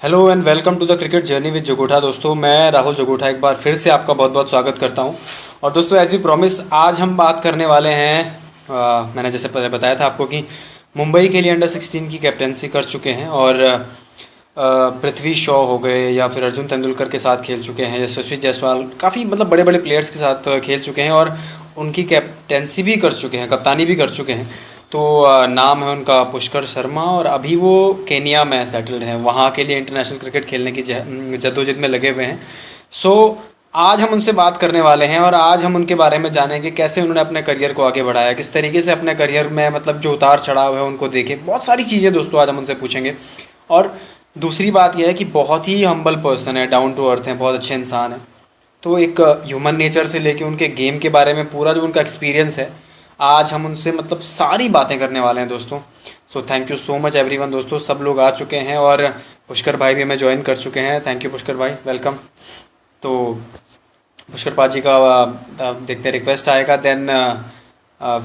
Hello and welcome to the cricket journey with Jagotha. दोस्तों, मैं राहुल जगोठा एक बार फिर से आपका बहुत बहुत स्वागत करता हूं। और दोस्तों, एज वी प्रॉमिस, आज हम बात करने वाले हैं। मैंने जैसे पहले बताया था आपको कि मुंबई के लिए अंडर 16 की कैप्टेंसी कर चुके हैं और पृथ्वी शॉ हो गए या फिर अर्जुन तेंदुलकर के साथ खेल चुके हैं, यशस्वी जायसवाल, काफ़ी मतलब बड़े बड़े प्लेयर्स के साथ खेल चुके हैं और उनकी कैप्टेंसी भी कर चुके हैं, कप्तानी भी कर चुके हैं। तो नाम है उनका पुष्कर शर्मा और अभी वो केनिया में सेटल्ड हैं, वहाँ के लिए इंटरनेशनल क्रिकेट खेलने की जद्दोजहद में लगे हुए हैं। सो आज हम उनसे बात करने वाले हैं और आज हम उनके बारे में जानेंगे कैसे उन्होंने अपने करियर को आगे बढ़ाया, किस तरीके से अपने करियर में मतलब जो उतार चढ़ाव है उनको देखे। बहुत सारी चीज़ें दोस्तों आज हम उनसे पूछेंगे। और दूसरी बात यह है कि बहुत ही हम्बल पर्सन है, डाउन टू अर्थ है, बहुत अच्छे इंसान है। तो एक ह्यूमन नेचर से लेके उनके गेम के बारे में पूरा जो उनका एक्सपीरियंस है, आज हम उनसे मतलब सारी बातें करने वाले हैं दोस्तों। सो thank you so much everyone. दोस्तों, सब लोग आ चुके हैं और पुष्कर भाई भी हमें ज्वाइन कर चुके हैं। थैंक यू पुष्कर भाई, वेलकम। तो पुष्कर पाजी का देखते रिक्वेस्ट आएगा, देन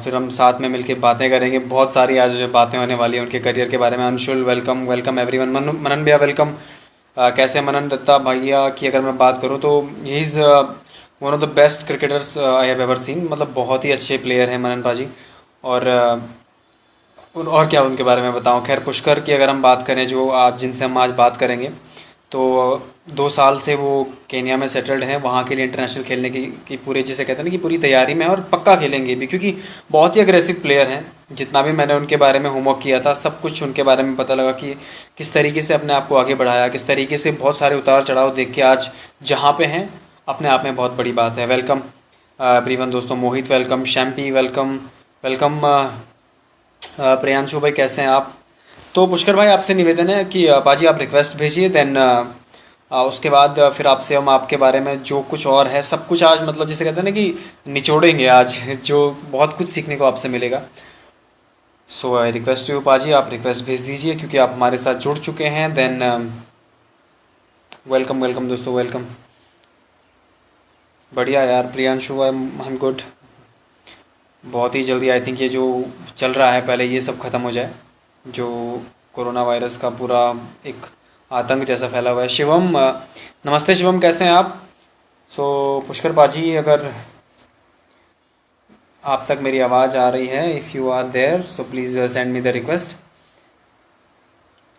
फिर हम साथ में मिलके बातें करेंगे। बहुत सारी आज बातें होने वाली हैं उनके करियर के बारे में। Anshul welcome, welcome everyone. Manan भैया वेलकम। कैसे मनन दत्ता भैया की अगर मैं बात करूं तो he is one of the best cricketers I have ever seen. मतलब बहुत ही अच्छे प्लेयर हैं मनन पाजी। और और क्या उनके बारे में बताऊं। खैर, पुष्कर की अगर हम बात करें, जो आज जिनसे हम आज बात करेंगे, तो 2 साल से वो केनिया में सेटल्ड हैं, वहाँ के लिए इंटरनेशनल खेलने की पूरी, जिसे कहते हैं ना कि पूरी तैयारी में है और पक्का खेलेंगे भी, क्योंकि बहुत ही अग्रेसिव प्लेयर हैं। जितना भी मैंने उनके बारे में होमवर्क किया था, सब कुछ उनके बारे में पता लगा कि किस तरीके से अपने आप को आगे बढ़ाया, किस तरीके से बहुत सारे उतार चढ़ाव देख के आज जहाँ पे हैं, अपने आप में बहुत बड़ी बात है। Welcome everyone. दोस्तों, मोहित वेलकम, शैम्पी वेलकम, वेलकम प्रियांशु भाई, कैसे हैं आप। तो पुष्कर भाई, आपसे निवेदन है कि पाजी आप रिक्वेस्ट भेजिए, देन उसके बाद फिर आपसे हम आपके बारे में जो कुछ और है सब कुछ आज मतलब जिसे कहते हैं ना कि निचोड़ेंगे आज जो बहुत कुछ सीखने को आपसे मिलेगा। सो आई रिक्वेस्ट यू पाजी, आप रिक्वेस्ट भेज दीजिए क्योंकि आप हमारे साथ जुड़ चुके हैं। देन वेलकम वेलकम दोस्तों, वेलकम। बढ़िया यार प्रियांशु, आई एम गुड। बहुत ही जल्दी आई थिंक ये जो चल रहा है, पहले ये सब ख़त्म हो जाए, जो कोरोना वायरस का पूरा एक आतंक जैसा फैला हुआ है। शिवम नमस्ते शिवम, कैसे हैं आप। सो पुष्कर पाजी, अगर आप तक मेरी आवाज़ आ रही है, if you are there so please send me the request.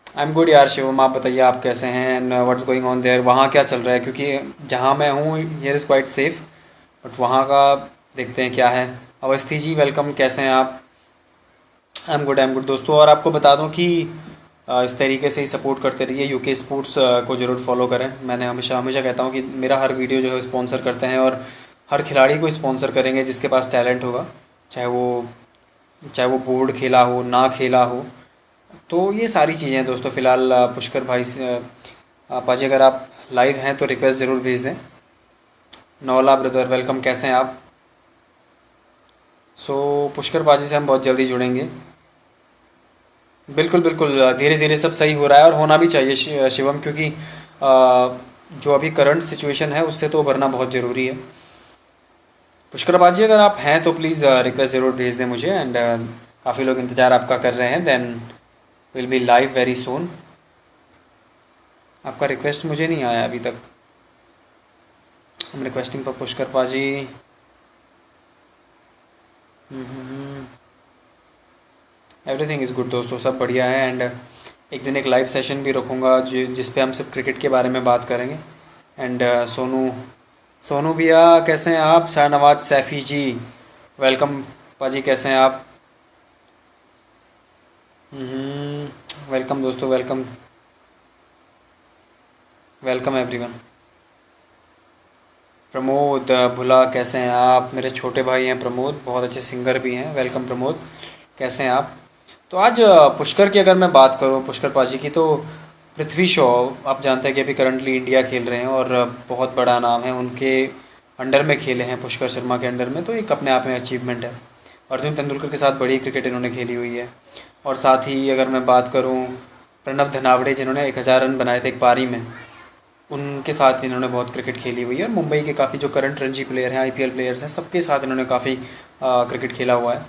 I am good यार शिवम, आप बताइए आप कैसे हैं and what's going on there. वहाँ क्या चल रहा है, क्योंकि जहाँ मैं हूँ here is quite safe, but वहाँ का देखते हैं क्या है। अवस्थी जी वेलकम, कैसे हैं आप। आई am good, I am good दोस्तों। और आपको बता दूं कि इस तरीके से ही सपोर्ट करते रहिए, यूके स्पोर्ट्स को ज़रूर फॉलो करें। मैंने हमेशा हमेशा कहता हूं कि मेरा हर वीडियो जो है स्पॉन्सर करते हैं और हर खिलाड़ी को स्पॉन्सर करेंगे जिसके पास टैलेंट होगा, चाहे वो बोर्ड खेला हो, ना खेला हो। तो ये सारी चीज़ें हैं दोस्तों। फ़िलहाल पुष्कर भाई से पाजी, अगर आप लाइव हैं तो रिक्वेस्ट ज़रूर भेज दें। नौला ब्रदर वेलकम, कैसे हैं आप। सो पुष्कर पाजी से हम बहुत जल्दी जुड़ेंगे। बिल्कुल बिल्कुल, धीरे धीरे सब सही हो रहा है और होना भी चाहिए शिवम, क्योंकि जो अभी करंट सिचुएशन है उससे तो उभरना बहुत ज़रूरी है। पुष्कर पाजी, अगर आप हैं तो प्लीज़ रिक्वेस्ट ज़रूर भेज दें मुझे। एंड काफ़ी लोग इंतज़ार आपका कर रहे हैं। Then will be live very soon. आपका रिक्वेस्ट मुझे नहीं आया अभी तक। हम रिक्वेस्टिंग पर पुष्कर पाजी। एवरीथिंग इज़ गुड दोस्तों, सब बढ़िया है। एंड एक दिन एक लाइव सेशन भी रखूँगा जिस पे हम सब क्रिकेट के बारे में बात करेंगे। एंड सोनू भैया कैसे हैं आप। शाहनवाज सैफ़ी जी वेलकम पाजी, कैसे हैं आप। वेलकम दोस्तों, वेलकम, वेलकम एवरीवन। प्रमोद भुला, कैसे हैं आप। मेरे छोटे भाई हैं प्रमोद, बहुत अच्छे सिंगर भी हैं। वेलकम प्रमोद, कैसे हैं आप। तो आज पुष्कर की अगर मैं बात करूं, पुष्कर पाजी की, तो पृथ्वी शॉ आप जानते हैं कि अभी करंटली इंडिया खेल रहे हैं और बहुत बड़ा नाम है, उनके अंडर में खेले हैं, पुष्कर शर्मा के अंडर में, तो एक अपने आप में अचीवमेंट है। अर्जुन तेंदुलकर के साथ बड़ी क्रिकेट इन्होंने खेली हुई है। और साथ ही अगर मैं बात करूँ प्रणव धनावड़े, जिन्होंने 1000 रन बनाए थे एक पारी में, उनके साथ इन्होंने बहुत क्रिकेट खेली हुई है। और मुंबई के काफ़ी जो करंट रणजी प्लेयर हैं, आईपीएल प्लेयर्स हैं, सबके साथ इन्होंने काफ़ी क्रिकेट खेला हुआ है।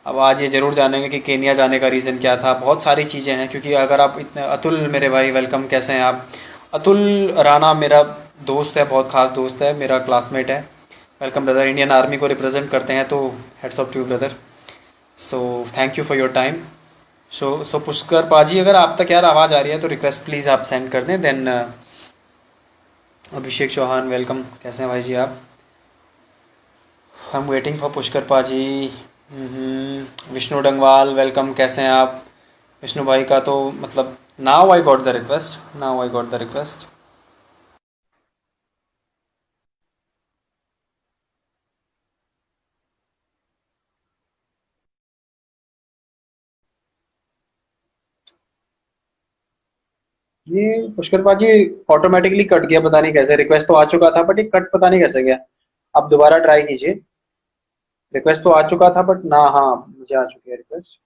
अब आज ये ज़रूर जानेंगे कि केन्या जाने का रीज़न क्या था। बहुत सारी चीज़ें हैं, क्योंकि अगर आप इतने अतुल मेरे भाई, वेलकम, कैसे हैं आप? अतुल राणा मेरा दोस्त है, बहुत खास दोस्त है, मेरा क्लासमेट है। वेलकम ब्रदर, इंडियन आर्मी को रिप्रेजेंट करते हैं, तो hats off to you brother. So thank you for your time. So Pushkar paaji, अगर आप तक यार आवाज़ आ रही है तो रिक्वेस्ट प्लीज़ आप सेंड कर दें। देन अभिषेक चौहान, वेलकम, कैसे हैं भाई जी आप? I am waiting for Pushkar पाजी। विष्णु डंगवाल, वेलकम, कैसे हैं आप? विष्णु भाई का तो मतलब now I got the request, now I got the request. ये पुष्कर पाजी ऑटोमेटिकली कट गया, पता नहीं कैसे। रिक्वेस्ट तो आ चुका था बट ये कट पता नहीं कैसे गया। आप दोबारा ट्राई कीजिए। रिक्वेस्ट तो आ चुका था बट ना, हाँ मुझे आ चुकी है रिक्वेस्ट।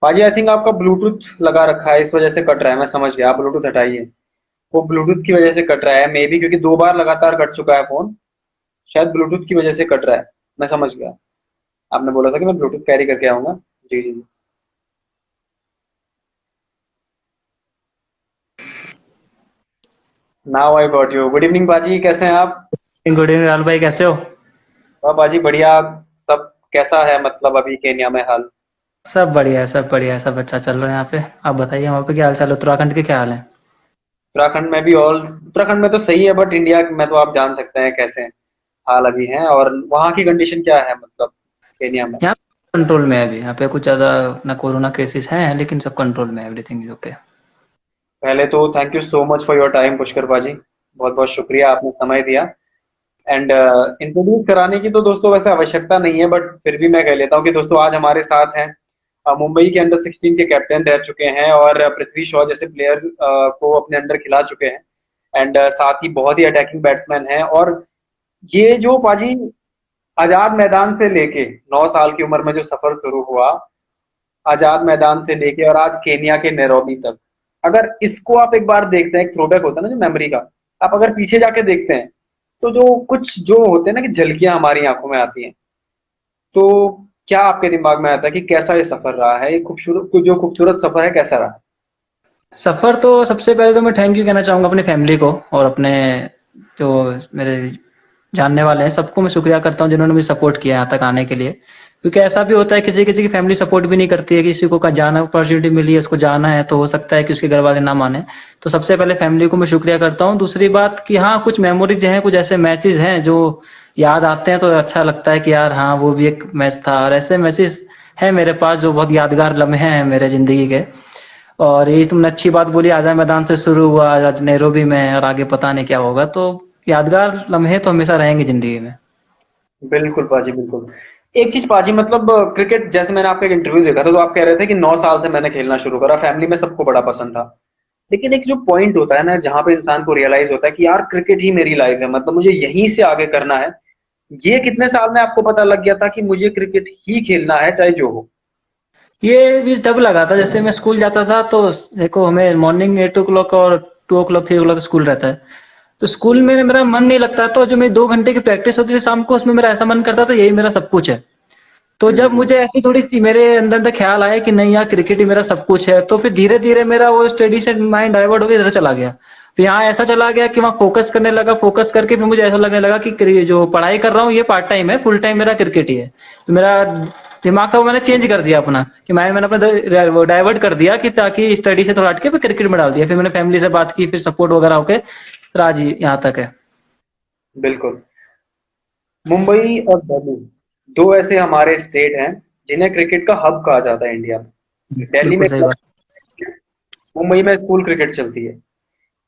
पाजी आई थिंक आपका ब्लूटूथ लगा रखा है, इस वजह से कट रहा है। मैं समझ गया, आप ब्लूटूथ हटाइए। वो ब्लूटूथ की वजह से कट रहा है मे बी, क्योंकि 2 बार लगातार कट चुका है फोन। शायद ब्लूटूथ की वजह से कट रहा है। मैं समझ गया। आपने बोला था कि मैं ब्लूटूथ कैरी करके आऊंगा। जी जी जी। Now I got you. Good evening paaji, कैसे हैं आप? गुड इवनिंग राहुल भाई, कैसे हो? और पाजी बढ़िया। सब कैसा है मतलब अभी केन्या में हाल? सब बढ़िया है, सब बढ़िया है, सब अच्छा चल रहा है यहाँ पे। आप बताइए वहाँ पे क्या हाल चाल है? उत्तराखंड के क्या हाल है? उत्तराखंड में भी ऑल, उत्तराखंड में तो सही है बट इंडिया में तो आप जान सकते हैं कैसे हाल अभी हैं। और वहाँ की कंडीशन क्या है मतलब केन्या में? यहाँ कंट्रोल में है अभी। यहाँ पे कुछ ज़्यादा ना कोरोना केसेस हैं, लेकिन सब कंट्रोल में है, एवरीथिंग इज ओके। पहले तो thank you so much for your time Pushkar पाजी। बहुत बहुत शुक्रिया, आपने समय दिया। एंड इंट्रोड्यूस कराने की तो दोस्तों वैसे आवश्यकता नहीं है, बट फिर भी मैं कह लेता हूँ कि दोस्तों आज हमारे साथ हैं मुंबई के अंडर 16 के कैप्टन रह चुके हैं और पृथ्वी शॉ जैसे प्लेयर को अपने अंडर खिला चुके हैं। एंड साथ ही बहुत ही अटैकिंग बैट्समैन हैं। और ये जो पाजी आजाद मैदान से लेके 9 साल की उम्र में जो सफर शुरू हुआ, आजाद मैदान से लेके और आज केन्या के नैरोबी तक, अगर इसको आप एक बार देखते हैं, एक थ्रोबैक होता है ना जो मेमोरी का, आप अगर पीछे जाके देखते हैं तो जो कुछ जो होते हैं ना कि झलकियां हमारी आंखों में आती हैं, तो क्या आपके दिमाग में आता है कि कैसा ये सफर रहा है, ये खूबसूरत जो खूबसूरत सफर है कैसा रहा? सफ़र तो सबसे पहले तो मैं थैंक यू कहना चाहूँगा अपनी फैमिली को, और अपने जो मेरे जानने वाले हैं सबको मैं शुक्रिया करता हूँ जिन्होंने मुझे सपोर्ट किया यहाँ तक आने के लिए। क्योंकि ऐसा भी होता है किसी किसी की फैमिली सपोर्ट भी नहीं करती है, किसी को का जाना अपॉर्चुनिटी मिली है उसको जाना है तो हो सकता है कि उसके घर वाले ना माने। तो सबसे पहले फैमिली को मैं शुक्रिया करता हूँ। दूसरी बात कि हाँ, कुछ मेमोरीज हैं, कुछ ऐसे मैचेस हैं जो याद आते हैं तो अच्छा लगता है कि यार हाँ, वो भी एक मैच था। और ऐसे मैचेस है मेरे पास जो बहुत यादगार लम्हे हैं मेरे जिंदगी के। और ये तुमने अच्छी बात बोली, आज़ाद मैदान से शुरू हुआ, आज नैरोबी में, और आगे पता नहीं क्या होगा। तो यादगार लम्हे तो हमेशा रहेंगे जिंदगी में। बिल्कुल पाजी, बिल्कुल। एक चीज पाजी मतलब क्रिकेट, जैसे मैंने आपका एक इंटरव्यू देखा था तो आप कह रहे थे कि 9 साल से मैंने खेलना शुरू करा, फैमिली में सबको बड़ा पसंद था। लेकिन एक जो पॉइंट होता है ना जहां पे इंसान को रियलाइज होता है कि यार क्रिकेट ही मेरी लाइफ है, मतलब मुझे यहीं से आगे करना है, ये कितने साल में आपको पता लग गया था कि मुझे क्रिकेट ही खेलना है चाहे जो हो? ये भी तब लगा था जैसे मैं स्कूल जाता था, तो देखो हमें मॉर्निंग 8 o'clock और 2 o'clock 3 o'clock स्कूल रहता है। तो स्कूल में मेरा मन नहीं लगता, तो जो मेरी 2 घंटे की प्रैक्टिस होती थी शाम को, उसमें मेरा ऐसा मन करता था यही मेरा सब कुछ है। तो जब हम्म। मुझे ऐसी थोड़ी सी मेरे अंदर अंदर ख्याल आया कि नहीं यार, क्रिकेट ही मेरा सब कुछ है, तो फिर धीरे धीरे मेरा वो स्टडी से माइंड डाइवर्ट होकर इधर चला गया। फिर यहाँ ऐसा चला गया कि वहाँ फोकस करने लगा, फोकस करके फिर मुझे ऐसा लगने लगा कि जो पढ़ाई कर रहा हूँ ये पार्ट टाइम है, फुल टाइम मेरा क्रिकेट ही है। तो मेरा दिमाग का वो मैंने चेंज कर दिया अपना, कि मैंने अपना वो डाइवर्ट कर दिया कि ताकि स्टडी से थोड़ा हटके फिर क्रिकेट में डाल दिया। फिर मैंने फैमिली से बात की, फिर सपोर्ट वगैरह होके फिर आज यहाँ तक है। बिल्कुल। मुंबई और दिल्ली, दो ऐसे हमारे स्टेट हैं जिन्हें क्रिकेट का हब कहा जाता है इंडिया में। दिल्ली बिल्कुल में सही बात। मुंबई में स्कूल क्रिकेट चलती है।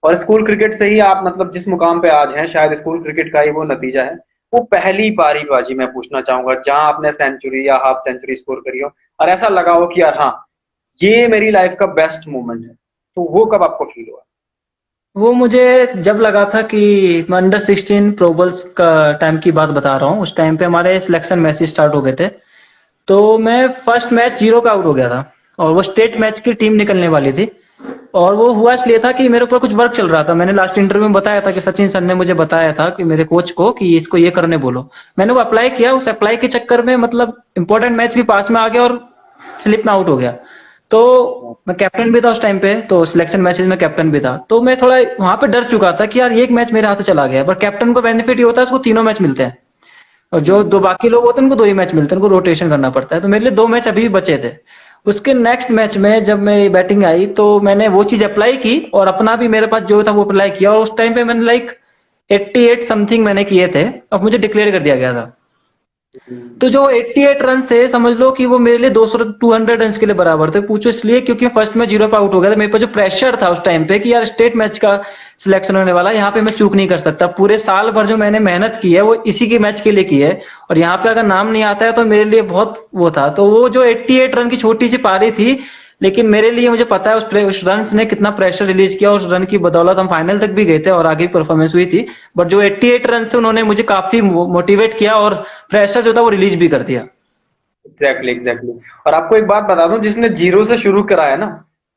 और स्कूल क्रिकेट से ही आप मतलब जिस मुकाम पे आज हैं, शायद स्कूल क्रिकेट का ही वो नतीजा है। वो पहली पारी बाजी मैं पूछना चाहूंगा जहां आपने सेंचुरी या हाफ सेंचुरी स्कोर करी हो और ऐसा लगा हो कि यार हाँ, ये मेरी लाइफ का बेस्ट मोमेंट है, तो वो कब आपको फील हुआ? वो मुझे जब लगा था कि मैं अंडर 16 प्रोबल्स का टाइम की बात बता रहा हूँ, उस टाइम पे हमारे सिलेक्शन मैचेस स्टार्ट हो गए थे। तो मैं फर्स्ट मैच 0 का आउट हो गया था, और वो स्टेट मैच की टीम निकलने वाली थी। और वो हुआ इसलिए था कि मेरे ऊपर कुछ वर्क चल रहा था। मैंने लास्ट इंटरव्यू में बताया था कि सचिन सर ने मुझे बताया था कि मेरे कोच को कि इसको ये करने बोलो। मैंने वो अप्लाई किया, उस अप्लाई के चक्कर में मतलब इंपॉर्टेंट मैच भी पास में आ गया और स्लिप में आउट हो गया। तो मैं कैप्टन भी था उस टाइम पे, तो सिलेक्शन मैचेस में कैप्टन भी था। तो मैं थोड़ा वहां पे डर चुका था कि यार एक मैच मेरे हाथ से चला गया। पर कैप्टन को बेनिफिट ये होता है उसको तीनों मैच मिलते हैं, और जो दो बाकी लोग होते हैं उनको दो ही मैच मिलते हैं, उनको रोटेशन करना पड़ता है। तो मेरे लिए दो मैच अभी भी बचे थे। उसके नेक्स्ट मैच में जब मेरी बैटिंग आई तो मैंने वो चीज अप्लाई की और अपना भी मेरे पास जो था वो अप्लाई किया, और उस टाइम पे मैंने लाइक 88 समथिंग मैंने किए थे और मुझे डिक्लेयर कर दिया गया था। तो जो 88 रन थे समझ लो कि वो मेरे लिए 200 रन के लिए बराबर थे। पूछो इसलिए क्योंकि फर्स्ट में 0 पे आउट हो गया था। मेरे पास जो प्रेशर था उस टाइम पे कि यार स्टेट मैच का सिलेक्शन होने वाला है, यहाँ पे मैं चूक नहीं कर सकता। पूरे साल भर जो मैंने मेहनत की है वो इसी के मैच के लिए की है, और यहाँ पे अगर नाम नहीं आता है तो मेरे लिए बहुत वो था। तो वो जो 88 रन की छोटी सी पारी थी, लेकिन मेरे लिए मुझे पता है उस रन ने कितना प्रेशर रिलीज किया। उस रन की बदौलत हम फाइनल तक भी गए थे और आगे परफॉर्मेंस हुई थी। बट जो 88 रन थे उन्होंने मुझे काफी मोटिवेट किया और प्रेशर जो था वो रिलीज भी कर दिया। Exactly exactly. और आपको एक बात बता दूं, जिसने जीरो से शुरू करा है ना,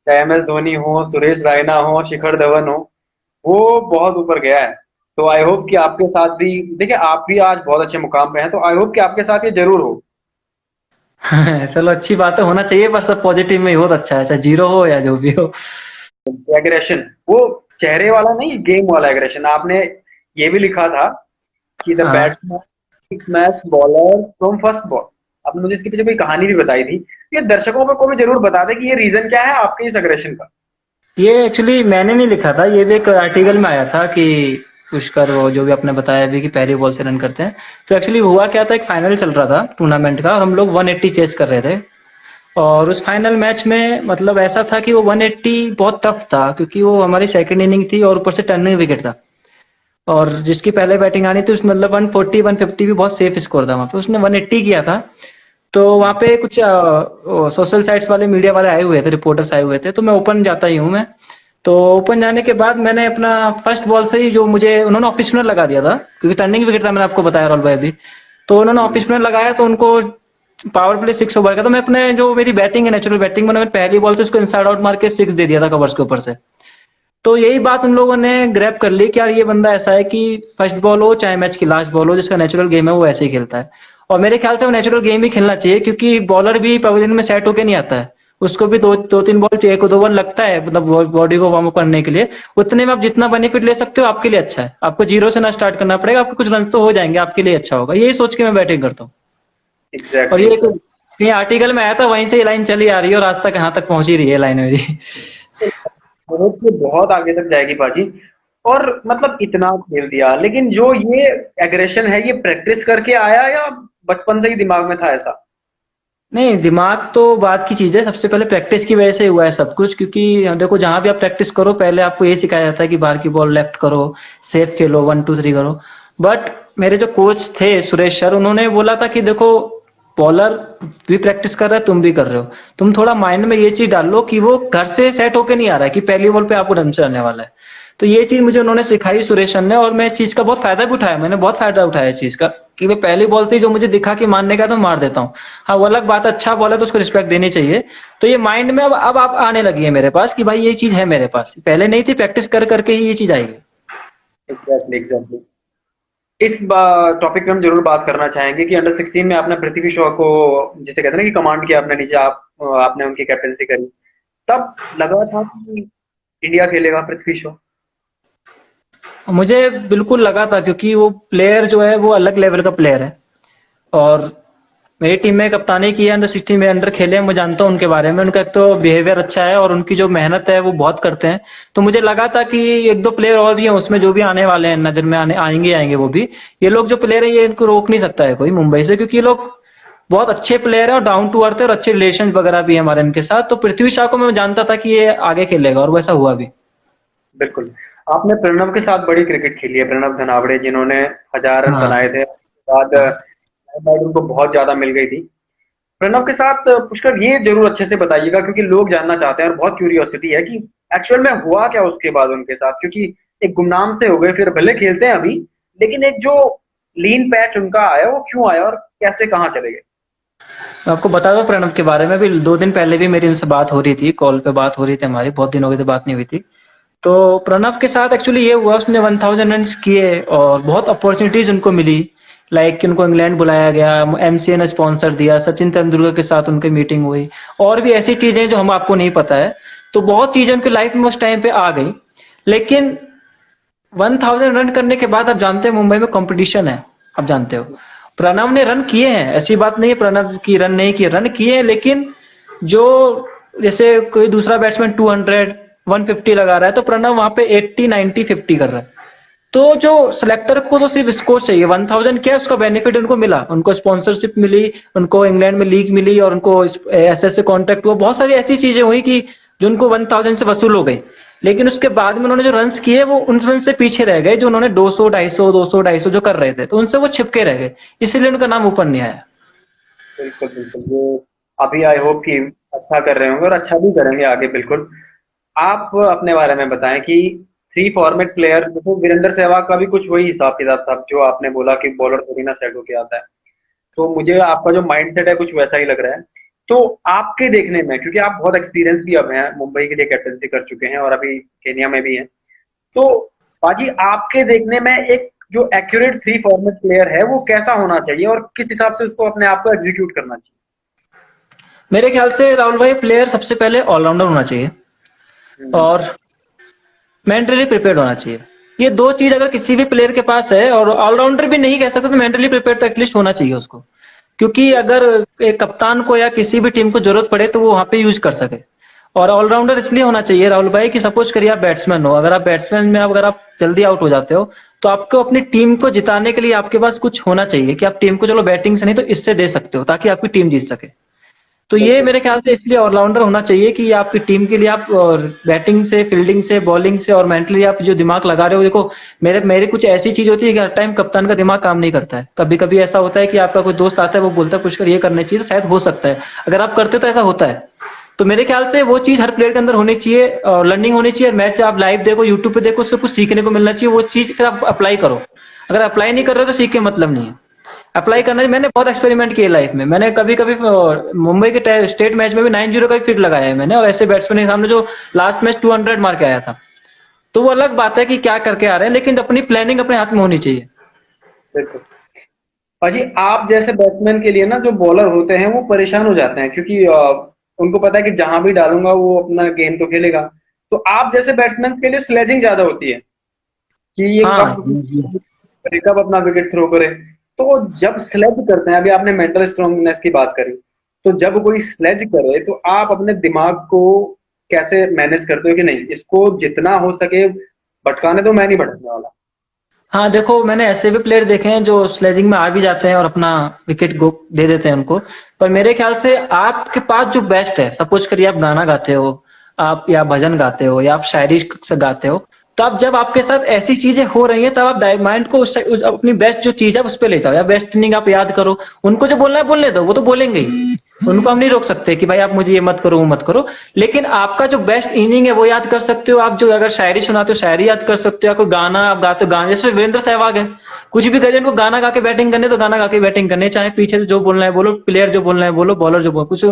चाहे एम एस धोनी हो, सुरेश रायना हो, शिखर धवन हो, वो बहुत ऊपर गया है। तो आई होप कि आपके साथ भी, देखिए आप भी आज बहुत अच्छे मुकाम पे हैं, तो आई होप कि आपके साथ ये जरूर हो। चलो अच्छी बात है, होना चाहिए, बस सब पॉजिटिव में ही हो तो अच्छा है, चाहे जीरो हो या जो भी हो। एग्रेशन, वो चेहरे वाला नहीं, गेम वाला एग्रेशन। आपने ये भी लिखा था कि द हाँ, batsman match bowler from first ball. आपने मुझे इसके पीछे कोई कहानी भी बताई थी। ये दर्शकों को भी जरूर बता दें कि ये रीजन क्या है आपके इस एग्रेशन का। ये एक्चुअली मैंने नहीं लिखा था, ये भी एक आर्टिकल में आया था कि पुष्कर, वो जो भी आपने बताया भी कि पहली बॉल से रन करते हैं। तो एक्चुअली हुआ क्या था, एक फाइनल चल रहा था टूर्नामेंट का और हम लोग 180 चेस कर रहे थे। और उस फाइनल मैच में मतलब ऐसा था कि वो 180 बहुत टफ था, क्योंकि वो हमारी सेकंड इनिंग थी और ऊपर से टर्निंग विकेट था। और जिसकी पहले बैटिंग आनी थी उसने मतलब 140 150 भी बहुत सेफ स्कोर था वहां पे, उसने 180 किया था। तो वहां पे कुछ सोशल साइट्स वाले, मीडिया वाले आए हुए थे, रिपोर्टर्स आए हुए थे। तो मैं ओपन जाता ही हूँ मैं। तो ओपन जाने के बाद मैंने अपना फर्स्ट बॉल से ही, जो मुझे उन्होंने ऑफ स्पिनर लगा दिया था क्योंकि टर्निंग विकेट था, मैंने आपको बताया राहुल भाई अभी। तो उन्होंने ऑफ स्पिनर लगाया तो उनको पावर प्ले 6 ओवर का। तो मैं अपने जो मेरी बैटिंग है, नेचुरल बैटिंग, मैंने पहली बॉल से उसको इनसाइड आउट मार के 6 दे दिया था कवर्स के ऊपर से। तो यही बात उन लोगों ने ग्रैब कर ली कि यार ये बंदा ऐसा है कि फर्स्ट बॉल हो चाहे मैच की लास्ट बॉल हो, जिसका नेचुरल गेम है वो ऐसे ही खेलता है। और मेरे ख्याल से वो नेचुरल गेम ही खेलना चाहिए, क्योंकि बॉलर भी पवेलियन में सेट होके नहीं आता है। उसको भी दो तीन बॉल चाहिए, 1-2 ओवर लगता है मतलब बॉडी को वार्म अप करने के लिए। उतने में आप जितना बेनिफिट ले सकते हो आपके लिए अच्छा है। आपको जीरो से ना स्टार्ट करना पड़ेगा, आपको कुछ रन तो हो जाएंगे, आपके लिए अच्छा होगा। यही सोच के मैं बैटिंग करता हूँ। और एग्जैक्टली exactly. ये आर्टिकल में आया था, वहीं से ये लाइन चली आ रही है और आज तक यहाँ तक पहुंच ही रही है लाइन मेरी। बहुत बहुत आगे तक जाएगी बाजी। और मतलब इतना खेल दिया, लेकिन जो ये एग्रेशन है, ये प्रैक्टिस करके आया या बचपन से ही दिमाग में था ऐसा? नहीं, दिमाग तो बात की चीज है, सबसे पहले प्रैक्टिस की वजह से हुआ है सब कुछ। क्योंकि देखो जहां भी आप प्रैक्टिस करो पहले आपको ये सिखाया जाता है कि बाहर की बॉल लेफ्ट करो, सेफ खेलो, 1 2 3 करो। बट मेरे जो कोच थे सुरेश सर, उन्होंने बोला था कि देखो बॉलर भी प्रैक्टिस कर रहा है, तुम भी कर रहे हो, तुम थोड़ा माइंड में ये चीज डाल लो कि वो घर से सेट होके नहीं आ रहा है कि पहली बॉल पे आपको रन से आने वाला है। तो ये चीज मुझे उन्होंने सिखाई सुरेश सर ने, और मैं इस चीज का बहुत फायदा भी उठाया। मैंने बहुत फायदा उठाया इस चीज का कि मैं पहली बॉल से ही जो मुझे दिखा कि मारने का तो मार देता हूँ। हाँ वो अलग बात है, अच्छा बॉल है तो उसको रिस्पेक्ट देनी चाहिए। तो ये माइंड में अब आप आने लगी है मेरे पास कि भाई ये चीज है मेरे पास, पहले नहीं थी, प्रैक्टिस कर करके ही ये चीज आएगी। Exactly exactly. इस टॉपिक पे हम जरूर बात करना चाहेंगे कि अंडर 16 में आपने पृथ्वी शॉ को, जिसे कहते हैं ना कि कमांड किया अपने नीचे, आपने उनकी कैप्टनसी करी। तब लगा था कि इंडिया खेलेगा पृथ्वी शॉ? मुझे बिल्कुल लगा था, क्योंकि वो प्लेयर जो है वो अलग लेवल का प्लेयर है। और मेरी टीम में कप्तानी की है, अंडर 16 में अंडर खेले हैं, मैं जानता हूँ उनके बारे में। उनका एक तो बिहेवियर अच्छा है और उनकी जो मेहनत है वो बहुत करते हैं। तो मुझे लगा था कि एक दो प्लेयर और भी हैं उसमें जो भी आने वाले हैं, नजर में आएंगे वो भी। ये लोग जो प्लेयर है ये इनको रोक नहीं सकता है कोई मुंबई से, क्योंकि ये लोग बहुत अच्छे प्लेयर है और डाउन टू अर्थ है और अच्छे रिलेशन वगैरह भी है हमारे इनके साथ। तो पृथ्वी शॉ को मैं जानता था कि ये आगे खेलेगा और वैसा हुआ भी। बिल्कुल। आपने प्रणव के साथ बड़ी क्रिकेट खेली है, प्रणव धनावड़े, जिन्होंने 1000 रन हाँ बनाए थे। उसके बाद हाँ। limelight उनको बहुत ज्यादा मिल गई थी। प्रणव के साथ पुष्कर ये जरूर अच्छे से बताइएगा, क्योंकि लोग जानना चाहते हैं और बहुत क्यूरियोसिटी है कि एक्चुअल में हुआ क्या उसके बाद उनके साथ। क्योंकि एक गुमनाम से हो गए, फिर भले खेलते हैं अभी, लेकिन एक जो लीन पैच उनका आया वो क्यों आया और कैसे कहाँ चले गए? मैं आपको बता दूं प्रणब के बारे में भी, 2 दिन पहले भी मेरी उनसे बात हो रही थी, कॉल पे बात हो रही थी हमारी, बहुत दिन हो गए थे बात नहीं हुई थी। तो प्रणव के साथ एक्चुअली ये हुआ, उसने 1000 रन किए और बहुत अपॉर्चुनिटीज उनको मिली। लाइक कि उनको इंग्लैंड बुलाया गया, एमसीए ने स्पॉन्सर दिया, सचिन तेंदुलकर के साथ उनकी मीटिंग हुई, और भी ऐसी चीजें जो हम आपको नहीं पता है। तो बहुत चीजें उनकी लाइफ में उस टाइम पे आ गई। लेकिन 1000 रन करने के बाद आप जानते हैं मुंबई में कंपटीशन है, आप जानते हो। प्रणव ने रन किए हैं, ऐसी बात नहीं है प्रणव की रन नहीं किए, रन किए हैं, लेकिन जो जैसे कोई दूसरा बैट्समैन 200 150 लगा रहा है, तो प्रणव वहां पे 80 90 50 कर रहा है। तो जो सिलेक्टर को तो सिर्फ स्कोर चाहिए, 1000 क्या है उसका बेनिफिट उनको मिला, उनको स्पॉन्सरशिप मिली, उनको इंग्लैंड में लीग मिली, और उनको एसएस से कॉन्ट्रैक्ट हुआ, बहुत सारी ऐसी चीजें हुई कि जो उनको 1000 से वसूल हो गई। लेकिन उसके बाद में उन्होंने जो रन्स किए वो उन रन से पीछे रह गए, जो उन्होंने 200 250 200 250 जो कर रहे थे, तो उनसे वो छिपके रह गए, इसलिए उनका नाम ऊपर नहीं आया। बिल्कुल बिल्कुल, वो अभी आई होप कि अच्छा कर रहे होंगे और अच्छा भी करेंगे आगे, बिल्कुल। आप अपने बारे में बताएं कि थ्री फॉर्मेट प्लेयर, जैसे वीरेंद्र सहवाग का भी कुछ वही हिसाब किताब था जो आपने बोला कि बॉलर थोड़ी ना सेट होके आता है। तो मुझे आपका जो माइंडसेट है कुछ वैसा ही लग रहा है। तो आपके देखने में, क्योंकि आप बहुत एक्सपीरियंस भी अब हैं, मुंबई के लिए कैप्टनसी कर चुके हैं और अभी केनिया में भी हैं, तो बाजी आपके देखने में एक जो एक्यूरेट थ्री फॉर्मेट प्लेयर है वो कैसा होना चाहिए और किस हिसाब से उसको अपने आप को एग्जीक्यूट करना चाहिए? मेरे ख्याल से राहुल भाई, प्लेयर सबसे पहले ऑलराउंडर होना चाहिए हम्म, और मेंटली प्रिपेयर्ड होना चाहिए। ये दो चीज अगर किसी भी प्लेयर के पास है, और ऑलराउंडर भी नहीं कह सकते, तो मेंटली प्रिपेयर्ड तो एटलीस्ट होना चाहिए उसको। क्योंकि अगर एक कप्तान को या किसी भी टीम को जरूरत पड़े तो वो वहां पे यूज कर सके। और ऑलराउंडर इसलिए होना चाहिए राहुल भाई कि सपोज करिए आप बैट्समैन हो, अगर आप बैट्समैन में अगर आप जल्दी आउट हो जाते हो, तो आपको अपनी टीम को जिताने के लिए आपके पास कुछ होना चाहिए कि आप टीम को चलो बैटिंग से नहीं तो इससे दे सकते हो, ताकि आपकी टीम जीत सके। तो ये बिल्कुल मेरे ख्याल से इसलिए ऑलराउंडर होना चाहिए कि आपकी टीम के लिए आप बैटिंग से, फील्डिंग से, बॉलिंग से और मेंटली आप जो दिमाग लगा रहे हो। देखो, मेरे मेरे कुछ ऐसी चीज होती है कि हर टाइम कप्तान का दिमाग काम नहीं करता है। कभी कभी ऐसा होता है कि आपका कोई दोस्त आता है, वो बोलता है कुछ कर, ये करना चाहिए, तो शायद हो सकता है अगर आप करते तो ऐसा होता है। तो मेरे ख्याल से वो चीज हर प्लेयर के अंदर होनी चाहिए, और लर्निंग होनी चाहिए। मैच आप लाइव देखो, यूट्यूब पे देखो, उससे कुछ सीखने को मिलना चाहिए, वो चीज फिर आप अप्लाई करो। अगर अप्लाई नहीं कर रहे हो तो सीख के मतलब नहीं है। अप्लाई करना, मैंने बहुत एक्सपेरिमेंट किए लाइफ में। मैंने कभी कभी मुंबई के स्टेट मैच में भी 9-0 का भी फिट लगाया है मैंने, और ऐसे बैट्समैन के सामने जो लास्ट मैच 200 मार के आया था। तो वो अलग बात है कि क्या करके आ रहे हैं, लेकिन अपनी प्लानिंग अपने हाथ में होनी चाहिए। बिल्कुल। पाजी आप जैसे बैट्समैन के लिए ना जो बॉलर होते हैं वो परेशान हो जाते हैं, क्योंकि उनको पता है कि जहां भी डालूंगा वो अपना गेम तो खेलेगा। तो आप जैसे बैट्समैन के लिए स्लेजिंग ज्यादा होती है कि ये हाँ कब जी। कब अपना विकेट थ्रो करे। तो जब स्लेज करते हैं, अभी आपने मेंटल स्ट्रांगनेस की बात करी, तो जब कोई स्लेज करे तो आप अपने दिमाग को कैसे मैनेज करते हो कि नहीं, इसको जितना हो सके भटकाने दो, मैं नहीं भटकने वाला? हाँ देखो, मैंने ऐसे भी प्लेयर देखे हैं जो स्लेजिंग में आ भी जाते हैं और अपना विकेट गो दे देते हैं उनको। पर मेरे ख्याल से आपके पास जो बेस्ट है, सपोज करिए आप गाना गाते हो, आप या भजन गाते हो, या आप शायरी से गाते हो, तो आप जब आपके साथ ऐसी चीजें हो रही हैं, तब आप माइंड को अपनी बेस्ट जो चीज है उस पर ले जाओ, या बेस्ट इनिंग आप याद करो। उनको जो बोलना है बोलने दो, वो तो बोलेंगे ही, उनको हम नहीं रोक सकते कि भाई आप मुझे ये मत करो वो मत करो। लेकिन आपका जो बेस्ट इनिंग है वो याद कर सकते हो आप, जो अगर शायरी सुनाते हो शायरी याद कर सकते हो, या कोई गाना आप गाते हो गाने, जैसे वीरेंद्र सहवाग है, कुछ भी करिए, उनको गाना गा के बैटिंग करने तो गाना गा के बैटिंग करने, चाहे पीछे से जो बोलना है बोलो, प्लेयर जो बोलना है बोलो, बॉलर जो बोलो, कुछ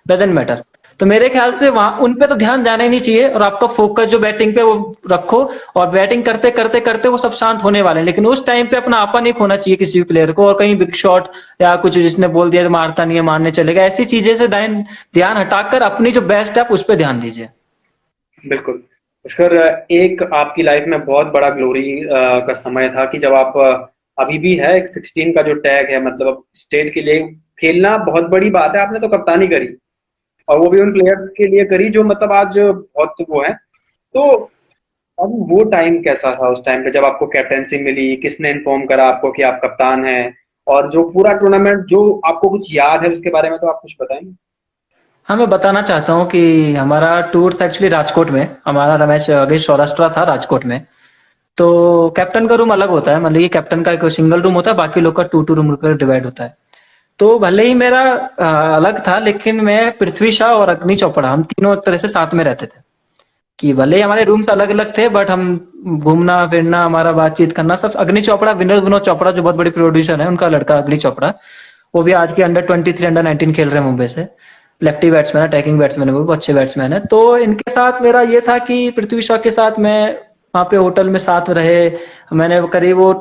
डजेंट मैटर। तो मेरे ख्याल से वहां उन पे तो ध्यान जाना ही नहीं चाहिए, और आपका फोकस जो बैटिंग पे वो रखो, और बैटिंग करते करते करते वो सब शांत होने वाले हैं। लेकिन उस टाइम पे अपना आपा नहीं खोना चाहिए किसी भी प्लेयर को, और कहीं बिग शॉट या कुछ जिसने बोल दिया तो मारता नहीं है, मारने चलेगा, ऐसी चीजें से ध्यान हटाकर अपनी जो बेस्ट है आप उस पर ध्यान दीजिए। बिल्कुल। पुष्कर, एक आपकी लाइफ में बहुत बड़ा ग्लोरी का समय था कि जब आप अभी भी है एक 16 का जो टैग है, मतलब अब स्टेट के लिए खेलना बहुत बड़ी बात है। आपने तो कप्तानी करी और वो भी उन प्लेयर्स के लिए करी जो मतलब आज बहुत वो है। तो अब वो टाइम कैसा था, उस टाइम पे जब आपको कैप्टेंसी मिली, किसने इन्फॉर्म करा आपको कि आप कप्तान हैं? और जो पूरा टूर्नामेंट जो आपको कुछ याद है उसके बारे में तो आप कुछ बताएंगे? हाँ, मैं बताना चाहता हूँ कि हमारा टूर था एक्चुअली राजकोट में। हमारा मैच अगेंस्ट सौराष्ट्र था राजकोट में। तो कैप्टन का रूम अलग होता है, मतलब कि कैप्टन का एक सिंगल रूम होता है, बाकी लोग का 2-2 रूम का डिवाइड होता है। तो भले ही मेरा अलग था, लेकिन मैं, पृथ्वी शा और अग्नि चोपड़ा, हम तीनों एक तरह से साथ में रहते थे। कि भले ही हमारे रूम तो अलग अलग थे, बट हम घूमना फिरना, हमारा बातचीत करना सब, अग्नि चोपड़ा, विनोद विनोद चोपड़ा जो बहुत बड़े प्रोड्यूसर है, उनका लड़का अग्नि चोपड़ा, वो भी आज के अंडर 23 अंडर 19 खेल रहे हैं मुंबई से। लेफ्टी बैट्समैन है, अटैकिंग बैट्समैन है, वो भी अच्छे बैट्समैन है। तो इनके साथ मेरा ये था कि पृथ्वी शॉ के साथ मैं वहाँ पे होटल में साथ रहे। मैंने करीब वो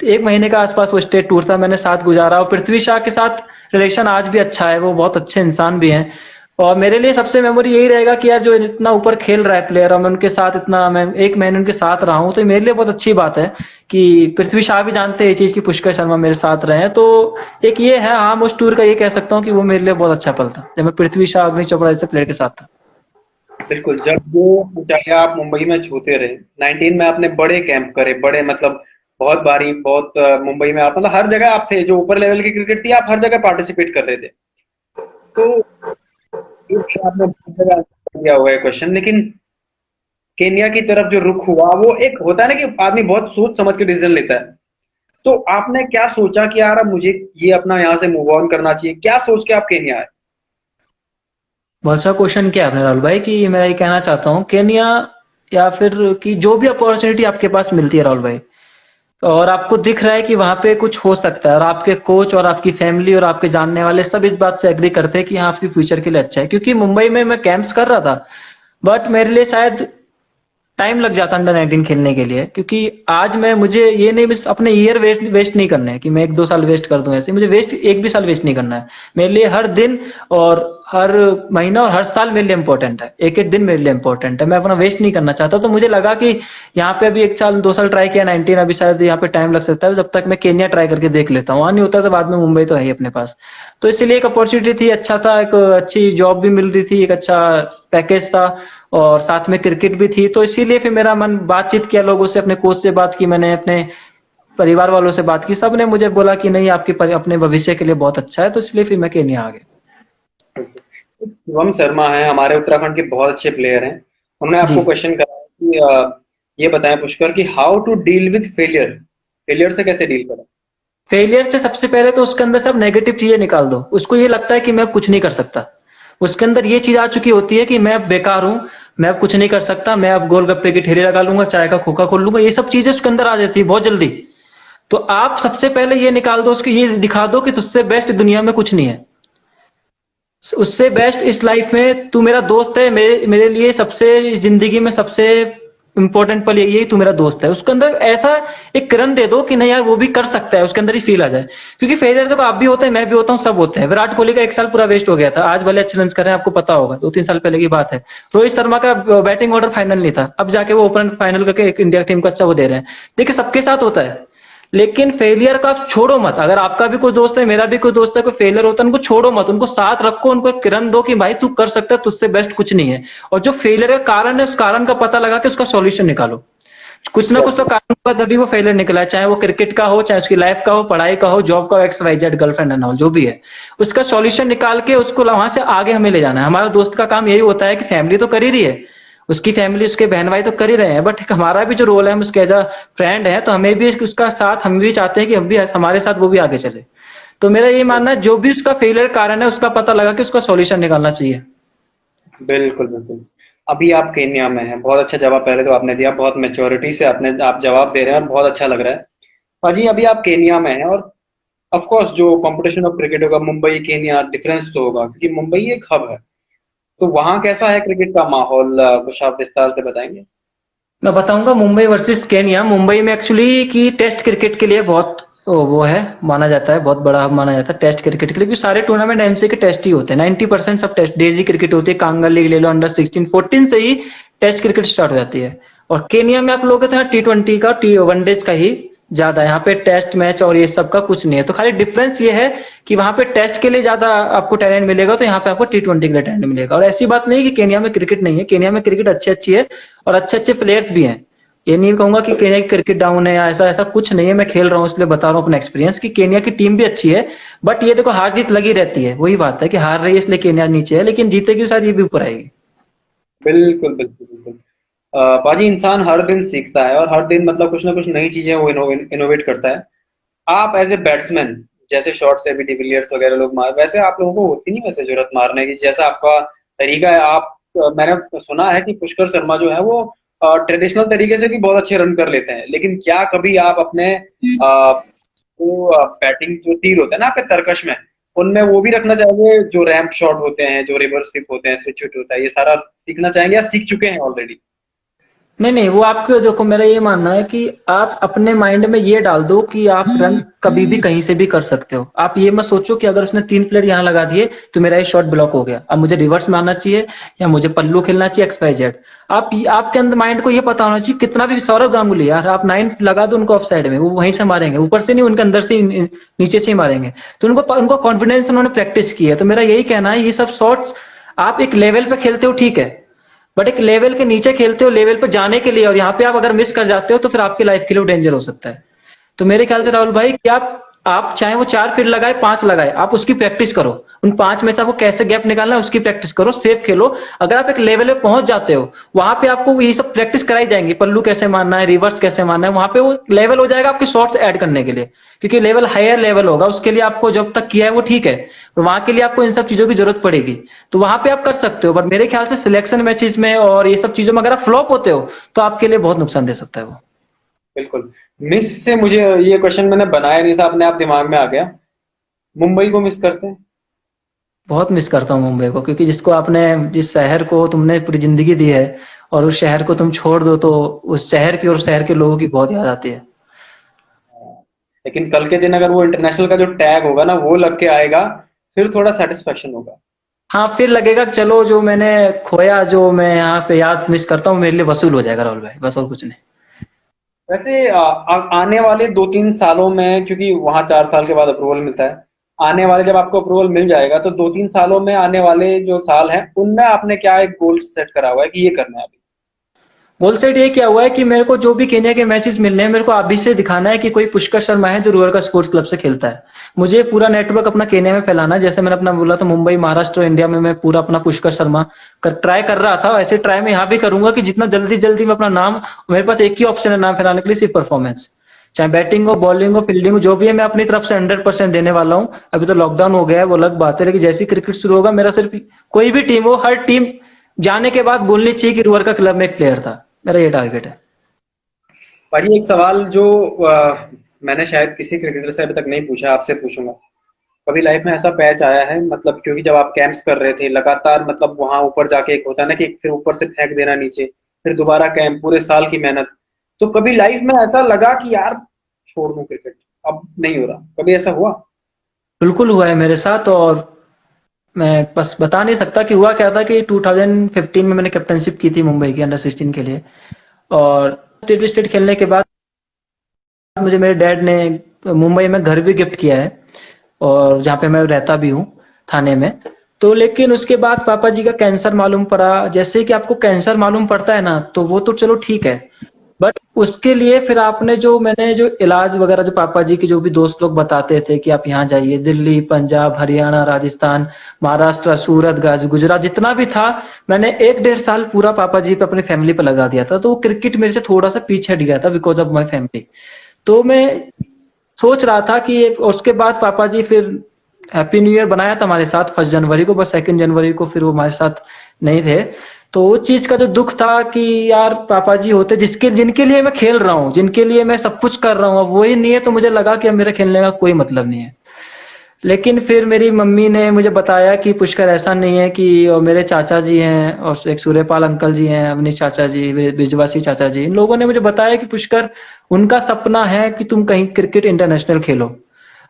1 महीने के आसपास वो स्टेट टूर था, मैंने साथ गुजारा। और पृथ्वी शॉ के साथ रिलेशन आज भी अच्छा है, वो बहुत अच्छे इंसान भी हैं। और मेरे लिए सबसे मेमोरी यही रहेगा कि यार जो इतना ऊपर खेल रहा है प्लेयर, और मैं उनके साथ इतना, मैं 1 महीने उनके साथ रहा हूँ, तो मेरे लिए बहुत अच्छी बात है कि पृथ्वी शॉ भी जानते हैं ये चीज कि पुष्कर शर्मा मेरे साथ रहे हैं। तो एक ये है, हाँ, उस टूर का ये कह सकता हूँ कि वो मेरे लिए बहुत अच्छा पल था जब मैं पृथ्वी शॉ, अग्नि चोपड़ा जैसे प्लेयर के साथ था। बिल्कुल, जब वो ऊंचाई आप मुंबई में छूते रहे 19 में, आपने बड़े कैंप करे, बड़े मतलब बहुत बारी, बहुत मुंबई में आप मतलब हर जगह आप थे, जो ऊपर लेवल की क्रिकेट थी आप हर जगह पार्टिसिपेट कर रहे थे। तो ये तो आपने बहुत जगह answer दिया हुआ है क्वेश्चन, लेकिन केन्या की तरफ जो रुख हुआ, वो एक होता है ना कि आदमी बहुत सोच समझ के डिसीजन लेता है। तो आपने क्या सोचा कि यार अब मुझे ये अपना यहाँ से मूव ऑन करना चाहिए, क्या सोच के आप केन्या आए? बहुत सा क्वेश्चन किया आपने राहुल भाई, कि मैं ये कहना चाहता हूँ केन्या, या फिर कि जो भी अपॉर्चुनिटी आपके पास मिलती है राहुल भाई, और आपको दिख रहा है कि वहां पे कुछ हो सकता है, और आपके कोच और आपकी फैमिली और आपके जानने वाले सब इस बात से एग्री करते हैं कि हाँ आपकी फ्यूचर के लिए अच्छा है। क्योंकि मुंबई में मैं कैंप्स कर रहा था, बट मेरे लिए शायद टाइम लग जाता अंडर 19 खेलने के लिए। क्योंकि आज मैं, मुझे ये नहीं, बस अपने ईयर वेस्ट नहीं करना है कि मैं 1-2 साल वेस्ट कर दूं, ऐसे मुझे वेस्ट एक भी साल वेस्ट नहीं करना है। मेरे लिए हर दिन और हर महीना और हर साल मेरे लिए इंपॉर्टेंट है, एक एक दिन मेरे लिए इंपॉर्टेंट है, मैं अपना वेस्ट नहीं करना चाहता। तो मुझे लगा कि यहाँ पे अभी 1 साल 2 साल ट्राई किया 19, अभी शायद यहाँ पे टाइम लग सकता है, जब तक मैं केन्या ट्राई करके देख लेता हूँ। वहां नहीं होता तो बाद में मुंबई तो है ही अपने पास। तो इसलिए एक अपॉर्चुनिटी थी, अच्छा था, एक अच्छी जॉब भी मिल रही थी, एक अच्छा पैकेज था, और साथ में क्रिकेट भी थी। तो इसीलिए फिर मेरा मन, बातचीत किया लोगों से, अपने कोच से बात की, मैंने अपने परिवार वालों से बात की, सबने मुझे बोला कि नहीं आपके अपने भविष्य के लिए बहुत अच्छा है। तो इसलिए फिर मैं केन्या आ गया। शिवम शर्मा है हमारे उत्तराखंड के, बहुत अच्छे प्लेयर हैं। उन्होंने जी। आपको क्वेश्चन करा कि ये बताएं पुष्कर कि how to deal with failure, failure से कैसे डील करें? फेलियर से सबसे पहले तो उसके अंदर सब नेगेटिव चीजें निकाल दो। उसको ये लगता है कि मैं कुछ नहीं कर सकता, उसके अंदर ये चीज आ चुकी होती है कि मैं अब बेकार हूं, मैं अब कुछ नहीं कर सकता, मैं अब गोलगप्पे की ठेली लगा लूंगा, चाय का खोखा खोल लूंगा, ये सब चीजें उसके अंदर आ जाती है बहुत जल्दी। तो आप सबसे पहले ये निकाल दो, उसको ये दिखा दो कि तुझसे बेस्ट दुनिया में कुछ नहीं है, उससे बेस्ट इस लाइफ में तू मेरा दोस्त है। मेरे मेरे लिए सबसे, जिंदगी में सबसे इंपॉर्टेंट पल यही है, तू मेरा दोस्त है। उसके अंदर ऐसा एक किरण दे दो कि नहीं यार वो भी कर सकता है, उसके अंदर ही फील आ जाए। क्योंकि फेलियर देखो आप भी होते हैं, मैं भी होता हूँ, सब होते हैं। विराट कोहली का 1 साल पूरा वेस्ट हो गया था, आज भले अच्छे रन कर रहे हैं, आपको पता होगा, 2-3 साल पहले की बात है। रोहित शर्मा का बैटिंग ऑर्डर फाइनल नहीं था, अब जाके वो ओपन फाइनल करके एक इंडिया टीम को अच्छा वो दे रहे हैं। देखिए सबके साथ होता है। लेकिन फेलियर का छोड़ो मत, अगर आपका भी कोई दोस्त है, मेरा भी कोई दोस्त है, कोई फेलियर होता है, उनको छोड़ो मत, उनको साथ रखो, उनको एक किरण दो कि भाई तू कर सकता है, तुझसे बेस्ट कुछ नहीं है। और जो फेलियर का कारण है, उस कारण का पता लगा के उसका सॉल्यूशन निकालो। कुछ ना कुछ तो कारण होगा तभी वो फेलियर निकला है, चाहे वो क्रिकेट का हो, चाहे उसकी लाइफ का हो, पढ़ाई का हो, जॉब का हो, XYZ, गर्लफ्रेंड एंड ऑल, जो भी है, उसका सॉल्यूशन निकाल के उसको वहां से आगे हमें ले जाना है। हमारा दोस्त का काम यही होता है कि फैमिली तो कर ही रही है, उसकी फैमिली, उसके बहन भाई तो कर ही रहे हैं, बट हमारा भी जो रोल है, हम उसके एज अ फ्रेंड है, तो हमें भी उसका साथ, हम भी चाहते हैं कि हम भी हमारे साथ वो भी आगे चले। तो मेरा ये मानना है जो भी उसका फेलियर कारण है, उसका पता लगा के उसका सॉल्यूशन निकालना चाहिए। बिल्कुल बिल्कुल। अभी आप केन्या में हैं, बहुत अच्छा जवाब पहले तो आपने दिया, बहुत मेच्योरिटी से आपने आप जवाब दे रहे हैं और बहुत अच्छा लग रहा है। पाजी अभी आप केन्या में हैं, और ऑफ कोर्स जो कंपटीशन ऑफ क्रिकेट होगा मुंबई केन्या, डिफरेंस तो होगा क्योंकि मुंबई एक हब है। तो वहां कैसा है क्रिकेट का माहौल, कुछ आप विस्तार से बताएंगे? मैं बताऊंगा मुंबई वर्सेस केन्या। मुंबई में एक्चुअली कि टेस्ट क्रिकेट के लिए बहुत वो है, माना जाता है, बहुत बड़ा हब माना जाता है टेस्ट क्रिकेट के लिए, क्योंकि सारे टूर्नामेंट एमसीए के टेस्ट ही होते हैं। 90% सब टेस्ट, डेजी क्रिकेट होती है, कांगा लीग ले लो, अंडर 16 14 से ही टेस्ट क्रिकेट स्टार्ट हो जाती है। और केन्या में आप लोग T20 का, वनडेज का ही ज्यादा, यहाँ पे टेस्ट मैच और ये सब का कुछ नहीं है। तो खाली डिफरेंस ये है कि वहां पे टेस्ट के लिए ज्यादा आपको टैलेंट मिलेगा, तो यहाँ पे आपको T20 के लिए टैलेंट मिलेगा। और ऐसी बात नहीं कि केन्या में क्रिकेट नहीं है, केन्या में क्रिकेट अच्छी अच्छी है, और अच्छे अच्छे प्लेयर्स भी हैं। ये नहीं कहूंगा कि केन्या की क्रिकेट डाउन है या ऐसा ऐसा कुछ नहीं है, मैं खेल रहा हूँ इसलिए बता रहा हूँ अपना एक्सपीरियंस कि केन्या की टीम भी अच्छी है। बट ये देखो हार जीत लगी रहती है, वही बात है कि हार रही है इसलिए केन्या नीचे है, लेकिन जीतेगी शायद ये भी ऊपर आएगी। बिल्कुल बिल्कुल बिल्कुल। पाजी इंसान हर दिन सीखता है, और हर दिन मतलब कुछ ना कुछ नई चीजें वो इनोवेट करता है। आप एज ए बैट्समैन, जैसे शॉट से भी डिविलियर्स वगैरह लोग मार, वैसे आप लोगों को होती नहीं वैसे जरूरत मारने की, जैसा आपका तरीका है? आप मैंने सुना है कि पुष्कर शर्मा जो है वो ट्रेडिशनल तरीके से भी बहुत अच्छे रन कर लेते हैं, लेकिन क्या कभी आप अपने वो बैटिंग जो तीर होता है ना आपके तरकश में, उनमें वो भी रखना चाहेंगे, जो रैंप शॉट होते हैं, जो रिवर्स फ्लिप होते हैं, स्विच हिट होता है, ये सारा सीखना चाहेंगे या सीख चुके हैं ऑलरेडी? नहीं नहीं, वो आपके देखो, मेरा ये मानना है कि आप अपने माइंड में ये डाल दो कि आप रन कभी भी कहीं से भी कर सकते हो। आप ये मत सोचो कि अगर उसने 3 प्लेयर यहाँ लगा दिए तो मेरा ये शॉट ब्लॉक हो गया, अब मुझे रिवर्स मारना चाहिए या मुझे पल्लू खेलना चाहिए, एक्स वाई जेड। आपके अंदर माइंड को ये पता होना चाहिए, कितना भी सौरभ गांगुली यार, आप 9 लगा दो उनको ऑफ साइड में, वो वहीं से मारेंगे, ऊपर से नहीं, उनके अंदर से नीचे से ही मारेंगे। तो उनको उनको कॉन्फिडेंस, उन्होंने प्रैक्टिस की है। तो मेरा यही कहना है, ये सब शॉट्स आप एक लेवल पे खेलते हो ठीक है, बट एक लेवल के नीचे खेलते हो लेवल पे जाने के लिए, और यहाँ पे आप अगर मिस कर जाते हो तो फिर आपकी लाइफ के लिए डेंजर हो सकता है। तो मेरे ख्याल से राहुल भाई कि आप चाहे वो 4 फील्ड लगाए, 5 लगाए, आप उसकी प्रैक्टिस करो। उन 5 में से आपको कैसे गैप निकालना है उसकी प्रैक्टिस करो, सेफ खेलो। अगर आप एक लेवल पे पहुंच जाते हो, वहां पे आपको ये सब प्रैक्टिस कराई जाएंगी, पल्लू कैसे मारना है, रिवर्स कैसे मारना है, वहां पे वो लेवल हो जाएगा आपके शॉट्स ऐड करने के लिए, क्योंकि लेवल हायर लेवल होगा, उसके लिए आपको जब तक किया है वो ठीक है, तो वहां के लिए आपको इन सब चीजों की जरूरत पड़ेगी। तो वहां पे आप कर सकते हो, बट मेरे ख्याल से सिलेक्शन मैचेस में और ये सब चीजों में अगर आप फ्लॉप होते हो तो आपके लिए बहुत नुकसान दे सकता है वो। बिल्कुल। मिस से मुझे ये क्वेश्चन मैंने बनाया नहीं था, अपने आप दिमाग में आ गया। मुंबई को मिस करते हैं? बहुत मिस करता हूँ मुंबई को, क्योंकि जिसको आपने, जिस शहर को तुमने पूरी जिंदगी दी है, और उस शहर को तुम छोड़ दो तो उस शहर की और शहर के लोगों की बहुत याद आती है। लेकिन कल के दिन अगर वो इंटरनेशनल का जो टैग होगा ना वो लग के आएगा, फिर थोड़ा सेटिस्फेक्शन होगा। हाँ, फिर लगेगा कि चलो जो मैंने खोया, जो मैं यहाँ पे याद मिस करता हूँ, मेरे लिए वसूल हो जाएगा राहुल भाई, बस और कुछ नहीं। वैसे आने वाले 2-3 सालों में, क्योंकि वहां 4 साल के बाद अप्रूवल मिलता है, आने वाले जब आपको अप्रूवल मिल जाएगा तो 2-3 सालों में, आने वाले जो साल हैं उनमें आपने क्या एक गोल सेट करा हुआ है कि ये करना है अभी? गोल सेट ये क्या हुआ है कि मेरे को जो भी केन्या के मैचेस मिल रहे हैं, मेरे को अभी से दिखाना है कि कोई पुष्कर शर्मा है जो रूरका स्पोर्ट्स क्लब से खेलता है। मुझे पूरा नेटवर्क अपना केन्या में फैलाना है, जैसे मैंने अपना बोला था मुंबई, महाराष्ट्र और इंडिया में मैं पूरा अपना पुष्कर शर्मा ट्राई कर रहा था, वैसे ट्राई मैं यहाँ भी करूंगा कि जितना जल्दी जल्दी मैं अपना नाम, मेरे पास एक ही ऑप्शन है नाम फैलाने के लिए, सिर्फ परफॉर्मेंस। चाहे बैटिंग हो, बॉलिंग हो, फील्डिंग हो, जो भी है मैं अपनी तरफ से 100% देने वाला हूँ। अभी तो लॉकडाउन हो गया है, वो अलग बात है, लेकिन जैसे ही क्रिकेट शुरू होगा, मेरा सिर्फ, कोई भी टीम हो, हर टीम जाने के बाद बोलनी चाहिए कि रूरका क्लब में एक प्लेयर था। मेरा ये टारगेट है। भाई एक सवाल जो मैंने शायद किसी क्रिकेटर से अभी तक नहीं पूछा, आपसे पूछूंगा। कभी लाइफ में ऐसा पैच आया है, मतलब क्योंकि जब आप कैंप्स कर रहे थे लगातार, मतलब वहां ऊपर जाके एक होता है ना कि फिर ऊपर से फेंक देना नीचे, फिर दोबारा कैंप, पूरे साल की मेहनत, तो कभी लाइफ में ऐसा लगा कि यार छोड़ दूं क्रिकेट, अब नहीं हो रहा, कभी ऐसा हुआ? बिल्कुल हुआ है मेरे साथ, और मैं बस बता नहीं सकता कि हुआ क्या था। कि 2015 में मैंने कैप्टनशिप की थी मुंबई की अंडर 16 के लिए, और स्टेट स्टेट खेलने के बाद मुझे मेरे डैड ने मुंबई में घर भी गिफ्ट किया है, और जहाँ पे मैं रहता भी हूँ, थाने में। तो लेकिन उसके बाद पापा जी का कैंसर मालूम पड़ा। जैसे कि आपको कैंसर मालूम पड़ता है ना, तो वो तो चलो ठीक है, बट उसके लिए फिर आपने जो, मैंने जो इलाज वगैरह जो पापा जी के जो भी दोस्त लोग बताते थे कि आप यहाँ जाइए, दिल्ली, पंजाब, हरियाणा, राजस्थान, महाराष्ट्र, सूरत, गुजरात, जितना भी था, मैंने 1-1.5 साल पूरा पापा जी पे, अपनी फैमिली पे लगा दिया था। तो वो क्रिकेट मेरे से थोड़ा सा पीछे हट गया था बिकॉज ऑफ माई फैमिली। तो मैं सोच रहा था कि उसके बाद पापा जी फिर हैप्पी न्यू ईयर बनाया था हमारे साथ 1 जनवरी को, बस 2 जनवरी को फिर वो हमारे साथ नहीं थे। तो उस चीज का जो दुख था कि यार पापा जी होते, जिसके जिनके लिए मैं खेल रहा हूँ, जिनके लिए मैं सब कुछ कर रहा हूँ, अब वही नहीं है, तो मुझे लगा कि अब मेरे खेलने का कोई मतलब नहीं है। लेकिन फिर मेरी मम्मी ने मुझे बताया कि पुष्कर ऐसा नहीं है कि, और मेरे चाचा जी हैं और एक सूर्यपाल अंकल जी हैं, अवनीश चाचा जी, बिजवासी चाचा जी, इन लोगों ने मुझे बताया कि पुष्कर, उनका सपना है कि तुम कहीं क्रिकेट इंटरनेशनल खेलो।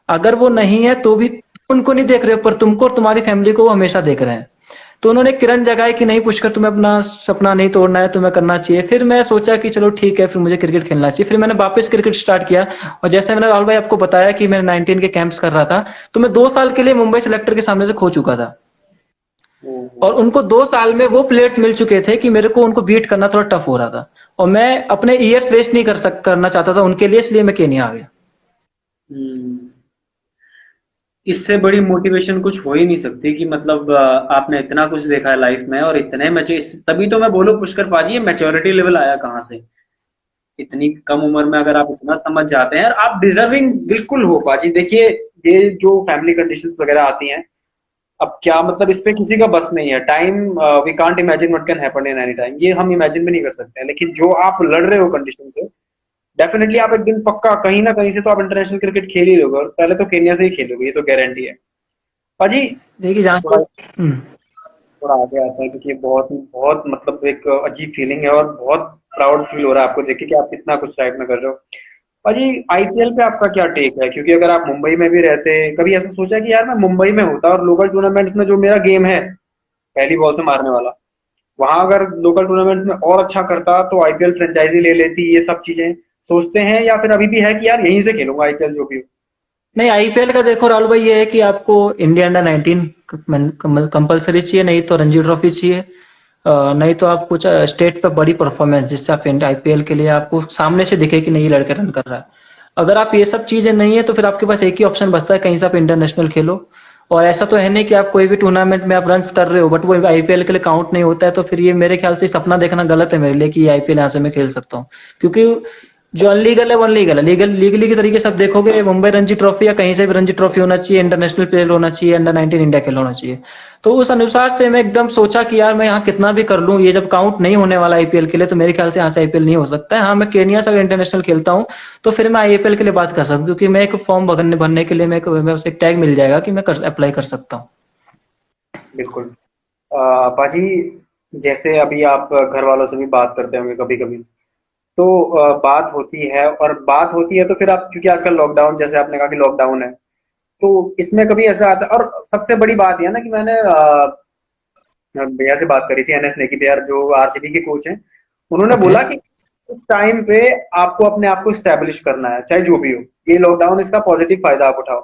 अगर वो नहीं है तो भी उनको नहीं देख रहे हो, पर तुमको और तुम्हारी फैमिली को वो हमेशा देख रहे हैं। तो उन्होंने किरण जगाई कि नहीं पुष्कर, तुम्हें अपना सपना नहीं तोड़ना है, तुम्हें करना चाहिए। फिर मैं सोचा कि चलो ठीक है, फिर मुझे क्रिकेट खेलना चाहिए। फिर मैंने वापस क्रिकेट स्टार्ट किया, और जैसे मैंने राहुल भाई आपको बताया कि मैं 19 के कैंप्स कर रहा था, तो मैं 2 साल के लिए मुंबई सेलेक्टर के सामने से खो चुका था, और उनको 2 साल में वो प्लेयर्स मिल चुके थे कि मेरे को उनको बीट करना थोड़ा टफ हो रहा था, और मैं अपने ईयर्स वेस्ट नहीं करना चाहता था उनके लिए, इसलिए मैं केन्या आ गया। हम्म। इससे बड़ी मोटिवेशन कुछ हो ही नहीं सकती कि मतलब आपने इतना कुछ देखा है लाइफ में और इतने मैचेस, तभी तो मैं बोलूं पुष्कर पाजी, ये मैच्योरिटी लेवल आया कहाँ से? इतनी कम उम्र में अगर आप इतना समझ जाते हैं, और आप डिजर्विंग बिल्कुल हो पाजी। देखिए, ये जो फैमिली कंडीशंस वगैरह आती हैं, अब क्या मतलब, इस पे किसी का बस नहीं है। Time, we can't imagine what can happen in any time, ये हम इमेजिन भी नहीं कर सकते हैं, लेकिन जो आप लड़ रहे हो कंडीशन से, डेफिनेटली आप एक दिन पक्का कहीं ना कहीं से तो आप इंटरनेशनल क्रिकेट खेल ही लोगे, और पहले तो केन्या से ही खेलोगे, ये तो गारंटी है। पाजी देखिए जहाँ थोड़ा तक थोड़ा आगे आते हैं, क्योंकि ये बहुत बहुत मतलब एक अजीब फीलिंग है, और बहुत प्राउड फील हो रहा है आपको देख के कि आप इतना कुछ लाइफ में कर रहे हो। पाजी आईपीएल पे आपका क्या टेक है, क्योंकि अगर आप मुंबई में भी रहते, कभी ऐसा सोचा कि यार मैं मुंबई में होता और लोकल टूर्नामेंट्स में जो मेरा गेम है पहली बॉल से मारने वाला, वहां अगर लोकल टूर्नामेंट्स में और अच्छा करता तो आईपीएल फ्रेंचाइजी ले लेती, ये सब चीजें सोचते हैं, या फिर अभी भी है कि यार यहीं से खेलूंगा आईपीएल जो भी हो? नहीं, आईपीएल का देखो राहुल भाई, ये है कि आपको इंडिया अंडर 19 कंपलसरी चाहिए, नहीं तो रणजी ट्रॉफी चाहिए, नहीं तो आप कुछ स्टेट पे बड़ी परफॉर्मेंस जिससे आप आईपीएल के लिए आपको सामने से दिखे कि नहीं, ये लड़का रन कर रहा है। अगर आप ये सब चीजें नहीं है तो फिर आपके पास एक ही ऑप्शन बचता है, कहीं से आप इंटरनेशनल खेलो। और ऐसा तो है नहीं कि आप कोई भी टूर्नामेंट में आप रन कर रहे हो बट वो आईपीएल के लिए काउंट नहीं होता है, तो फिर ये मेरे ख्याल से सपना देखना गलत है मेरे लिए कि आईपीएल यहाँ से मैं खेल सकता हूँ। क्योंकि जो अनलीगल है वो अनलीगल है, लीगली के तरीके से आप देखोगे, मुंबई रणजी ट्रॉफी या कहीं से भी रणजी ट्रॉफी होना चाहिए, इंटरनेशनल प्लेयर होना चाहिए, अंडर 19 इंडिया खेल होना चाहिए। तो उस अनुसार से मैं एकदम सोचा कि यार मैं यहाँ कितना भी कर लूँ, ये जब काउंट नहीं होने वाला आईपीएल के लिए, तो मेरे ख्याल से यहाँ से आईपीएल नहीं हो सकता है। हाँ, मैं केनिया से अगर इंटरनेशनल खेलता हूँ तो फिर मैं आईपीएल के लिए बात कर सकता हूँ, क्योंकि मैं एक फॉर्म भरने भरने के लिए मैं एक टैग मिल जाएगा कि मैं अप्लाई कर सकता हूँ। बिल्कुल। पाजी जैसे अभी आप घर वालों से भी बात करते होंगे कभी कभी, तो बात होती है, और बात होती है तो फिर आप, क्योंकि आजकल लॉकडाउन, जैसे आपने कहा कि लॉकडाउन है, तो इसमें कभी ऐसा आता है, और सबसे बड़ी बात यह है ना कि मैंने भैया से बात करी थी, एनएस नेकी भैया जो आरसीबी के कोच हैं, उन्होंने ओके। बोला कि इस टाइम पे आपको अपने आप को स्टैब्लिश करना है, चाहे जो भी हो, ये लॉकडाउन इसका पॉजिटिव फायदा आप उठाओ।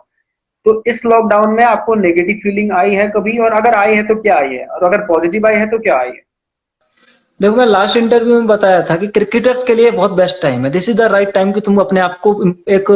तो इस लॉकडाउन में आपको नेगेटिव फीलिंग आई है कभी, और अगर आई है तो क्या आई है, और अगर पॉजिटिव आई है तो क्या आई है? देखो, मैं लास्ट इंटरव्यू में बताया था कि क्रिकेटर्स के लिए बहुत बेस्ट टाइम है, this is the right time कि तुम अपने आप को एक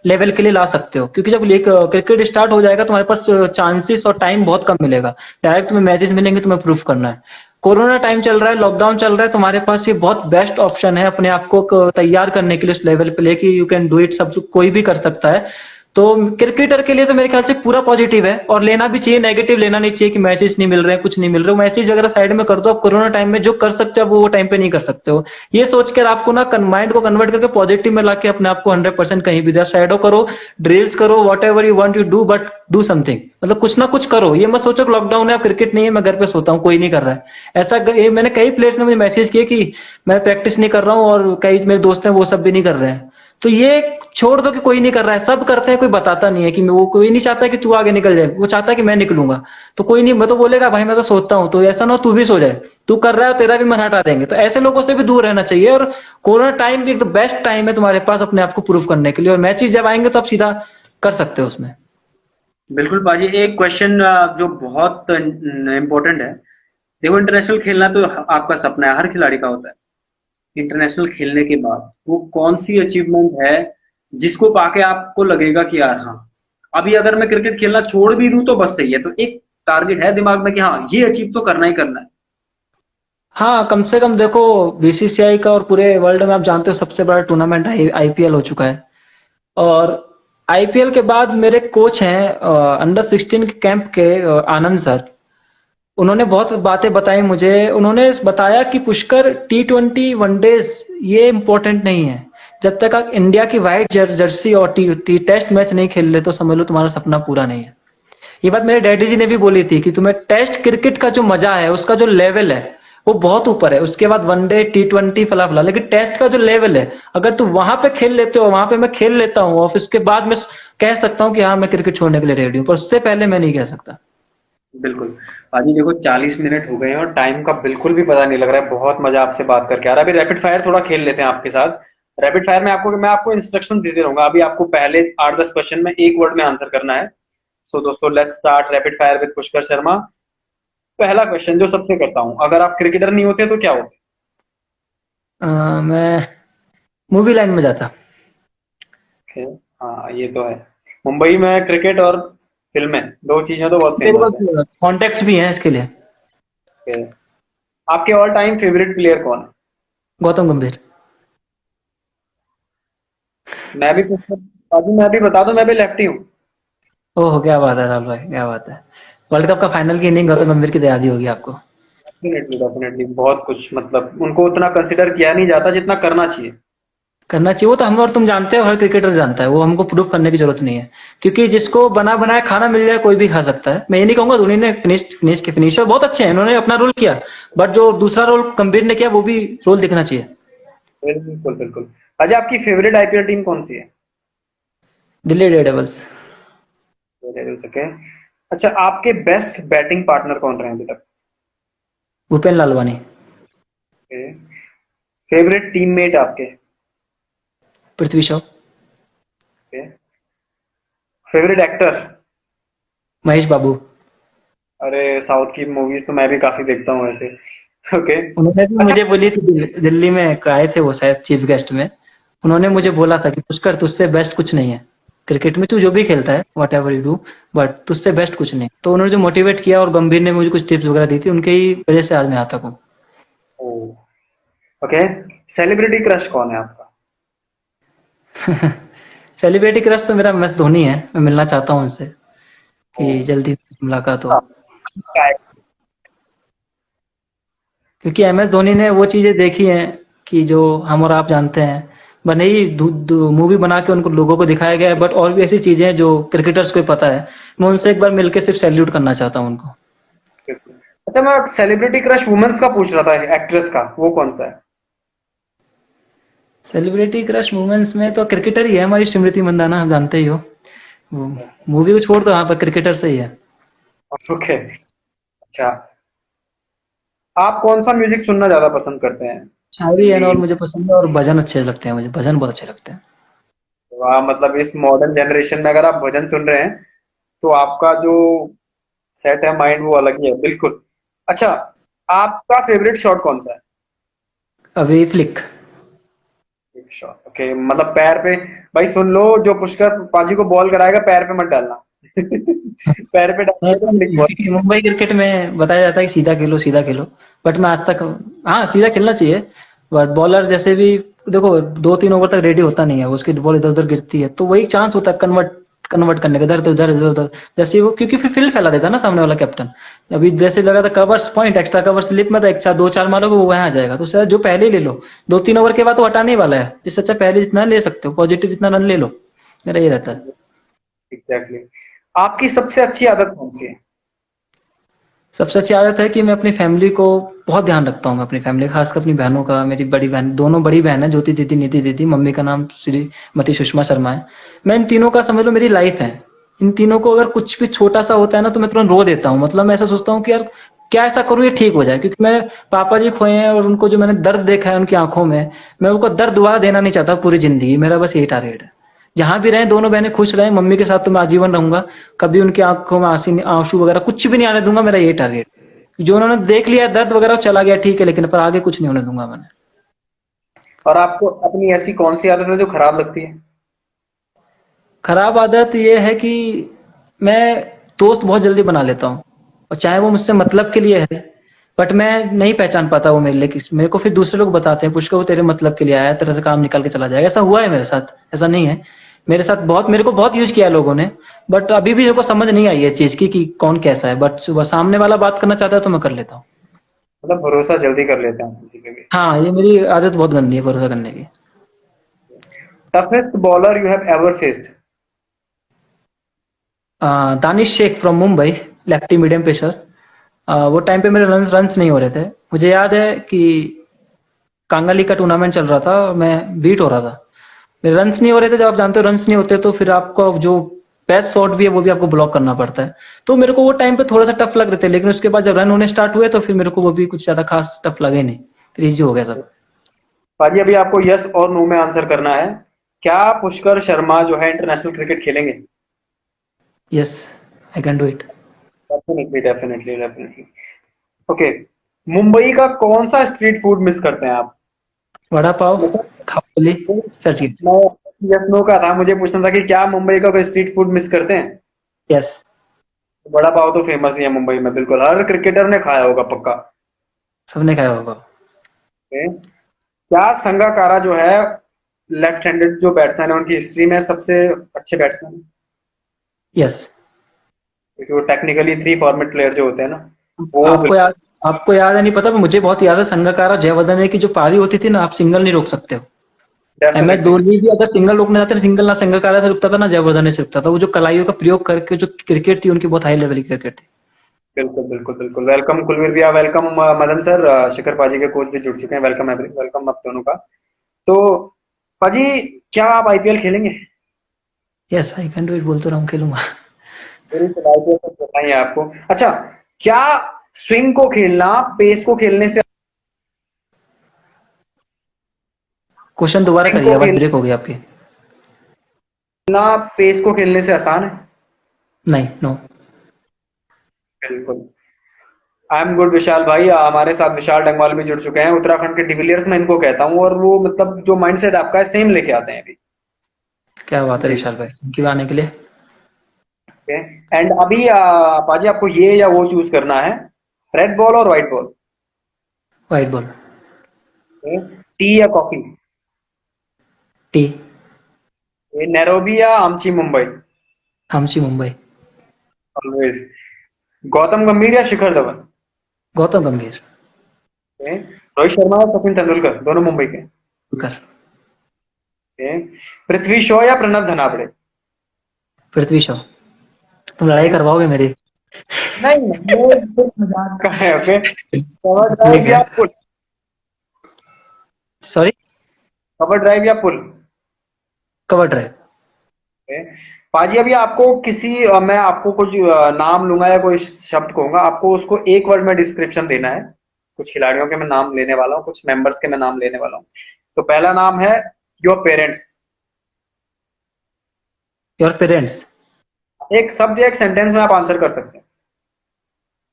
लेवल के लिए ला सकते हो, क्योंकि जब क्रिकेट स्टार्ट हो जाएगा तुम्हारे पास चांसेस और टाइम बहुत कम मिलेगा। डायरेक्ट तुम्हें मैचेस मिलेंगे, तुम्हें प्रूफ करना है। कोरोना टाइम चल रहा है, लॉकडाउन चल रहा है, तुम्हारे पास ये बहुत बेस्ट ऑप्शन है अपने आप को तैयार करने के लिए उस लेवल पे लेके, यू कैन डू इट, सब कोई भी कर सकता है। तो क्रिकेटर के लिए तो मेरे ख्याल से पूरा पॉजिटिव है, और लेना भी चाहिए, नेगेटिव लेना नहीं चाहिए कि मैचेस नहीं मिल रहे हैं, कुछ नहीं मिल रहे हो। मैचेस वगैरह साइड में कर दो, आप कोरोना टाइम में जो कर सकते हो वो टाइम पे नहीं कर सकते हो। ये सोचकर आपको ना माइंड को कन्वर्ट करके पॉजिटिव में लाके अपने आप को 100% कहीं भी शैडो करो, ड्रिल्स करो, what ever you want you do, but do something, मतलब कुछ ना कुछ करो। ये मत सोचो कि लॉकडाउन है, क्रिकेट नहीं है, मैं घर पे सोता हूँ, कोई नहीं कर रहा है ऐसा। ये मैंने कई प्लेयर्स ने मुझे मैसेज किए कि मैं प्रैक्टिस नहीं कर रहा हूँ, और कई मेरे दोस्त हैं वो सब भी नहीं कर रहे हैं। तो ये छोड़ दो कि कोई नहीं कर रहा है, सब करते हैं, कोई बताता नहीं है कि वो कोई नहीं चाहता कि तू आगे निकल जाए, वो चाहता है कि मैं निकलूंगा। तो कोई नहीं, मैं तो बोलेगा भाई मैं तो सोता हूँ, तो ऐसा ना हो तू भी सो जाए, तू कर रहा है तेरा भी मन हटा देंगे। तो ऐसे लोगों से भी दूर रहना चाहिए, और कोरोना टाइम भी एक बेस्ट टाइम है तुम्हारे पास अपने आप को प्रूव करने के लिए, और मैचेस जब आएंगे तो आप सीधा कर सकते हो उसमें। बिल्कुल पाजी, एक क्वेश्चन जो बहुत इम्पोर्टेंट है। देखो, इंटरनेशनल खेलना तो आपका सपना है, हर खिलाड़ी का होता है। इंटरनेशनल खेलने के बाद वो कौन सी अचीवमेंट है जिसको पाके आपको लगेगा कि यार हाँ, अभी अगर मैं क्रिकेट खेलना छोड़ भी दूं तो बस सही है, तो एक टारगेट है दिमाग में कि हाँ ये अचीव तो करना ही करना है? हाँ, कम से कम देखो, बीसीसीआई का और पूरे वर्ल्ड में आप जानते हो सबसे बड़ा टूर्नामेंट आईपीएल हो चुका है। और आईपीएल के बाद मेरे कोच हैं अंडर 16 के कैंप के, आनंद सर। उन्होंने बहुत बातें बताई मुझे। उन्होंने बताया कि पुष्कर, T20 वनडेज ये इम्पोर्टेंट नहीं है, जब तक आप इंडिया की वाइट जर्सी और टेस्ट मैच नहीं खेल ले तो समझ लो तुम्हारा सपना पूरा नहीं है। ये बात मेरे डैडी जी ने भी बोली थी कि तुम्हें टेस्ट क्रिकेट का जो मजा है, उसका जो लेवल है वो बहुत ऊपर है, उसके बाद वनडे T20 फला फला, लेकिन टेस्ट का जो लेवल है अगर तुम वहां पे खेल लेते हो, वहां पे मैं खेल लेता हूँ, और उसके बाद मैं कह सकता हूँ कि हाँ मैं क्रिकेट छोड़ने के लिए रेडी हूँ, पर उससे पहले मैं नहीं कह सकता। बिल्कुल। पाजी देखो, 40 मिनट हो गए हैं और टाइम का बिल्कुल भी पता नहीं लग रहा है। बहुत मजा आपसे बात करके आ रहा है। अभी रैपिड फायर थोड़ा खेल लेते हैं आपके साथ। रैपिड फायर में मैं आपको इंस्ट्रक्शन देते रहूंगा। अभी आपको पहले 8-10 क्वेश्चन में एक वर्ड में आंसर करना है। सो दोस्तों, let's start rapid fire with Pushkar Sharma. पहला क्वेश्चन जो सबसे करता हूँ, अगर आप क्रिकेटर नहीं होते तो क्या होते? मैं मूवी लाइन में जाता। ओके, हाँ ये तो है। मुंबई में क्रिकेट और फिल्में, दो चीजें तो बहुत मेरे फेमस है। पास कॉन्टेक्ट्स भी हैं इसके लिए। ओके। आपके ऑल टाइम फेवरेट प्लेयर कौन है? गौतम गंभीर। मैं भी पाजी मैं भी बता दूं, मैं भी लेफ्टी हूँ। ओह क्या बात है राहुल भाई, क्या बात है। वर्ल्ड कप का फाइनल की इनिंग गौतम गंभीर की तो याद ही होगी आपको। डेफिनेटली डेफिनेटली, बहुत कुछ मतलब उनको उतना कंसिडर किया नहीं जाता जितना करना चाहिए। करना चाहिए। वो तो हम और तुम जानते हो, हर क्रिकेटर जानता है, वो हमको प्रूफ करने की जरूरत नहीं है। क्योंकि जिसको बना बनाया खाना मिल जाए कोई भी खा सकता है। मैं ये नहीं कहूंगा धोनी ने फिनिशर बहुत अच्छे हैं, उन्होंने अपना रोल किया, बट जो दूसरा रोल गंभीर ने किया वो भी रोल दिखना चाहिए। बिल्कुल बिल्कुल। अजय, आपकी फेवरेट आईपीएल टीम कौन सी है? दिल्ली डेयरडेविल्स। Devils, okay. अच्छा, आपके बेस्ट बैटिंग पार्टनर कौन रहे हैं अभी तक? भूपेन लालवानी। फेवरेट टीममेट आपके? पृथ्वी शॉ। Favourite actor? महेश बाबू। अरे, साउथ की मूवीज तो मैं भी काफी देखता हूँ वैसे। ओके। उन्होंने भी अच्छा। मुझे बोली थी, दिल्ली में आए थे वो शायद चीफ गेस्ट में। उन्होंने मुझे बोला था कि पुष्कर तुझसे बेस्ट कुछ नहीं है, क्रिकेट में तू जो भी खेलता है what ever you do, but तुझसे बेस्ट कुछ नहीं। तो उन्होंने जो मोटिवेट किया और गंभीर ने मुझे कुछ टिप्स वगैरह दी थी, उनके ही वजह से आज मैं यहाँ तक हूँ। ओके। सेलिब्रिटी क्रश कौन है आपका? सेलिब्रिटी क्रश तो मेरा MS धोनी है। मैं मिलना चाहता हूँ उनसे ओ, कि जल्दी मुलाकात हो। हाँ, क्या है? क्योंकि MS धोनी ने वो चीजें देखी हैं कि जो हम और आप जानते हैं। भले ही मूवी बना के उनको लोगों को दिखाया गया है, बट और भी ऐसी चीजें हैं जो क्रिकेटर्स को ही पता है। मैं उनसे एक बार मिलकर सिर्फ सैल्यूट करना चाहता हूँ उनको। अच्छा, मैं सेलिब्रिटी क्रश वुमेन्स का पूछ रहा था, एक्ट्रेस का, वो कौन सा है? सेलिब्रिटी क्रश मूवमेंट्स में तो क्रिकेटर ही है, हमारी स्मृति मंदाना, आप जानते ही हो। वो मूवी को छोड़ दो, यहाँ पर क्रिकेटर से ही है। ओके। अच्छा, आप कौन सा म्यूजिक सुनना ज्यादा पसंद करते हैं? शायरी एंड हिंदी? और मुझे पसंद है, और भजन अच्छे लगते हैं, मुझे भजन बहुत अच्छे लगते हैं। वाह, मतलब इस मॉडर्न जनरेशन में अगर आप भजन सुन रहे हैं तो आपका जो सेट है माइंड वो अलग ही है, बिल्कुल। अच्छा, आपका फेवरेट शॉट कौन सा है? अभी फ्लिक। एक शॉट, ओके, मतलब पैर पे। भाई सुन लो, जो पुष्कर पाजी को बॉल कराएगा पैर पे मत डालना। पैर पे डालेंगे तो फ्लिक बॉल। क्योंकि मुंबई क्रिकेट में बताया जाता है कि सीधा खेलो सीधा खेलो, बट मैं आज तक, हाँ सीधा खेलना चाहिए, बट बॉलर जैसे भी, देखो 2-3 ओवर तक रेडी होता नहीं है, उसकी बॉल इधर उधर गिरती है, तो वही चांस होता है कन्वर्ट कन्वर्ट करने का, इधर उधर जैसे वो, क्योंकि फिर फील्ड फैला देता है ना सामने वाला कैप्टन। अभी जैसे लगा था covers point, extra cover slip में था, एक चार दो चार मारोगे वो वहां आ जाएगा, तो सर जो पहले ही ले लो, 2-3 ओवर के बाद तो हटाने ही वाला है, इससे अच्छा पहले जितना ले सकते हो पॉजिटिव जितना रन ले लो, मेरा ये रहता है। एग्जैक्टली। आपकी सबसे अच्छी आदत कौन सी है? सबसे अच्छी आदत है कि मैं अपनी फैमिली को बहुत ध्यान रखता हूँ। मैं अपनी फैमिली, खासकर अपनी बहनों का, मेरी बड़ी बहन, दोनों बड़ी बहन है, ज्योति दीदी, नीति दीदी, मम्मी का नाम श्रीमती सुषमा शर्मा है। मैं इन तीनों का समझ लो मेरी लाइफ है। इन तीनों को अगर कुछ भी छोटा सा होता है ना तो मैं तुरंत रो देता हूँ। मतलब मैं ऐसा सोचता हूँ कि यार क्या ऐसा करूँ ये ठीक हो जाए, क्योंकि मैं, पापा जी खोए हैं और उनको जो मैंने दर्द देखा है उनकी आंखों में, मैं उनको दर्द दोबारा देना नहीं चाहता पूरी जिंदगी। मेरा बस यही टारगेट है। जहां भी रहें दोनों बहनें खुश रहें, मम्मी के साथ तो मैं आजीवन रहूंगा, कभी उनकी आंखों में आंसू वगैरह कुछ भी नहीं आने दूंगा। मेरा यही टारगेट, जो उन्होंने देख लिया दर्द वगैरह चला गया ठीक है, लेकिन पर आगे कुछ नहीं होने दूंगा मैंने। और आपको अपनी ऐसी कौन सी आदत है जो खराब लगती है? खराब आदत ये है कि मैं दोस्त बहुत जल्दी बना लेता हूँ, और चाहे वो मुझसे मतलब के लिए है, बट मैं नहीं पहचान पाता वो मेरे लिए मेरे को फिर दूसरे लोग बताते हैं, पुष्कर वो तेरे मतलब के लिए आया है, तेरे से काम निकाल के चला जाएगा। ऐसा हुआ है मेरे साथ, ऐसा नहीं है। मेरे साथ बहुत, मेरे को बहुत यूज किया है लोगों ने, बट अभी भी मेरे को समझ नहीं आई है इस चीज की कि कौन कैसा है, बट सुबह सामने वाला बात करना चाहता है तो मैं कर लेता हूँ। मतलब भरोसा जल्दी कर लेते हैं किसी पे भी। हाँ, ये मेरी आदत बहुत गंदी है भरोसा करने की। Toughest bowler you have ever faced? Danish Shaikh from Mumbai, lefty medium pacer. वो टाइम पे मेरे रन्स नहीं हो रहे थे। मुझे याद है कि कांगाली का टूर्नामेंट चल रहा था और मैं बीट हो रहा था, मेरे रन्स नहीं हो रहे थे। जब आप जानते हो रन्स नहीं होते तो फिर आपको जो बेस्ट शॉट भी है वो भी आपको ब्लॉक करना पड़ता है। तो मेरे को वो टाइम पे थोड़ा सा टफ लग रहे थे, लेकिन उसके बाद जब रन होने स्टार्ट हुए तो फिर मेरे को वो भी कुछ ज्यादा खास टफ लगे नहीं, फिर इजी हो गया सब। पाजी, अभी आपको यस और नो में आंसर करना है। क्या पुष्कर शर्मा जो है इंटरनेशनल क्रिकेट खेलेंगे? Yes, I can do it. Definitely definitely definitely. Okay. Mumbai का कौन सा स्ट्रीट फूड मिस करते हैं आप? वड़ा पाव, वैसे खाओली, सच की। मैं यस नो का था, मुझे पूछना था कि क्या मुंबई का कोई स्ट्रीट फूड मिस करते हैं? यस, बड़ा पाव तो फेमस ही है मुंबई में, बिल्कुल हर क्रिकेटर ने खाया होगा पक्का। सबने खाया होगा। ओके। क्या संगाकारा जो है लेफ्ट हैंडेड जो बैट्समैन है उनकी हिस्ट्री में सबसे अच्छे बैट्समैन है? यस। क्योंकि वो टेक्निकली थ्री फॉर्मेट प्लेयर जो होते हैं ना, वो आपको याद, आपको याद है नहीं पता, पर मुझे बहुत याद है, संगकारा जयवर्धने की जो पारी होती थी ना, आप सिंगल नहीं रोक सकते हो। MS definitely. धोनी भी अगर सिंगल रोकने जाते, सिंगल ना संगकारा से रुकता था ना जयवर्धने से रुकता था। वो जो कलाइयों का प्रयोग करके जो क्रिकेट थी उनकी बहुत हाई लेवल की क्रिकेट थी। बिल्कुल बिल्कुल बिल्कुल। वेलकम कुलवीर भैया, वेलकम मदन सर, शिखर पाजी के कोच भी जुड़ चुके हैं। वेलकम एवरी, वेलकम आप दोनों का। तो पाजी, क्या आप आईपीएल खेलेंगे? Yes I can do it, बोल तो रहा हूँ, खेलूंगा। बिल्कुल, आईपीएल तो खेलना ही है आपको। अच्छा, क्या स्विंग को खेलना पेस को खेलने से, क्वेश्चन दोबारा स्विंग करिए, को आवाज ब्रेक हो गई आपकी। खेलना पेस को खेलने से आसान है? नहीं, नो। बिल्कुल। आई एम गुड विशाल भाई, हमारे साथ विशाल डंगवाल भी जुड़ चुके हैं, उत्तराखंड के डिविलियर्स मैं इनको कहता हूँ, और वो मतलब जो माइंडसेट आपका है सेम लेके आते हैं अभी। क्या बात है जी। विशाल भाई, थैंक यू आने के लिए। ओके। एंड अभी पाजी आपको ये या वो चूज करना है, रेड बॉल और white ball. White ball. T या कॉफी? टी। ये नैरोबी या आमची मुंबई? आमची मुंबई। ऑलवेज। गौतम गंभीर या शिखर धवन? गौतम गंभीर। ओके। रोहित शर्मा या सचिन तेंदुलकर, दोनों मुंबई के? कर। ओके। पृथ्वी शॉ या प्रणब धनावड़े? पृथ्वी शॉ। तुम लड़ाई ओके। करवाओगे मेरी। नहीं नहीं, ये सिर्फ मजाक का है। ओके। कवर ठीक ड्राइव है। या पुल? सॉरी। कवर ड्राइव या पुल? Cover drive. ओके। पाजी अभी आपको किसी मैं आपको कुछ नाम लूंगा या कोई शब्द कहूंगा, आपको उसको एक वर्ड में डिस्क्रिप्शन देना है। कुछ खिलाड़ियों के मैं नाम लेने वाला हूँ, कुछ मेंबर्स के मैं नाम लेने वाला हूँ। तो पहला नाम है योर पेरेंट्स। Your parents. एक शब्द या एक सेंटेंस में आप आंसर कर सकते हैं।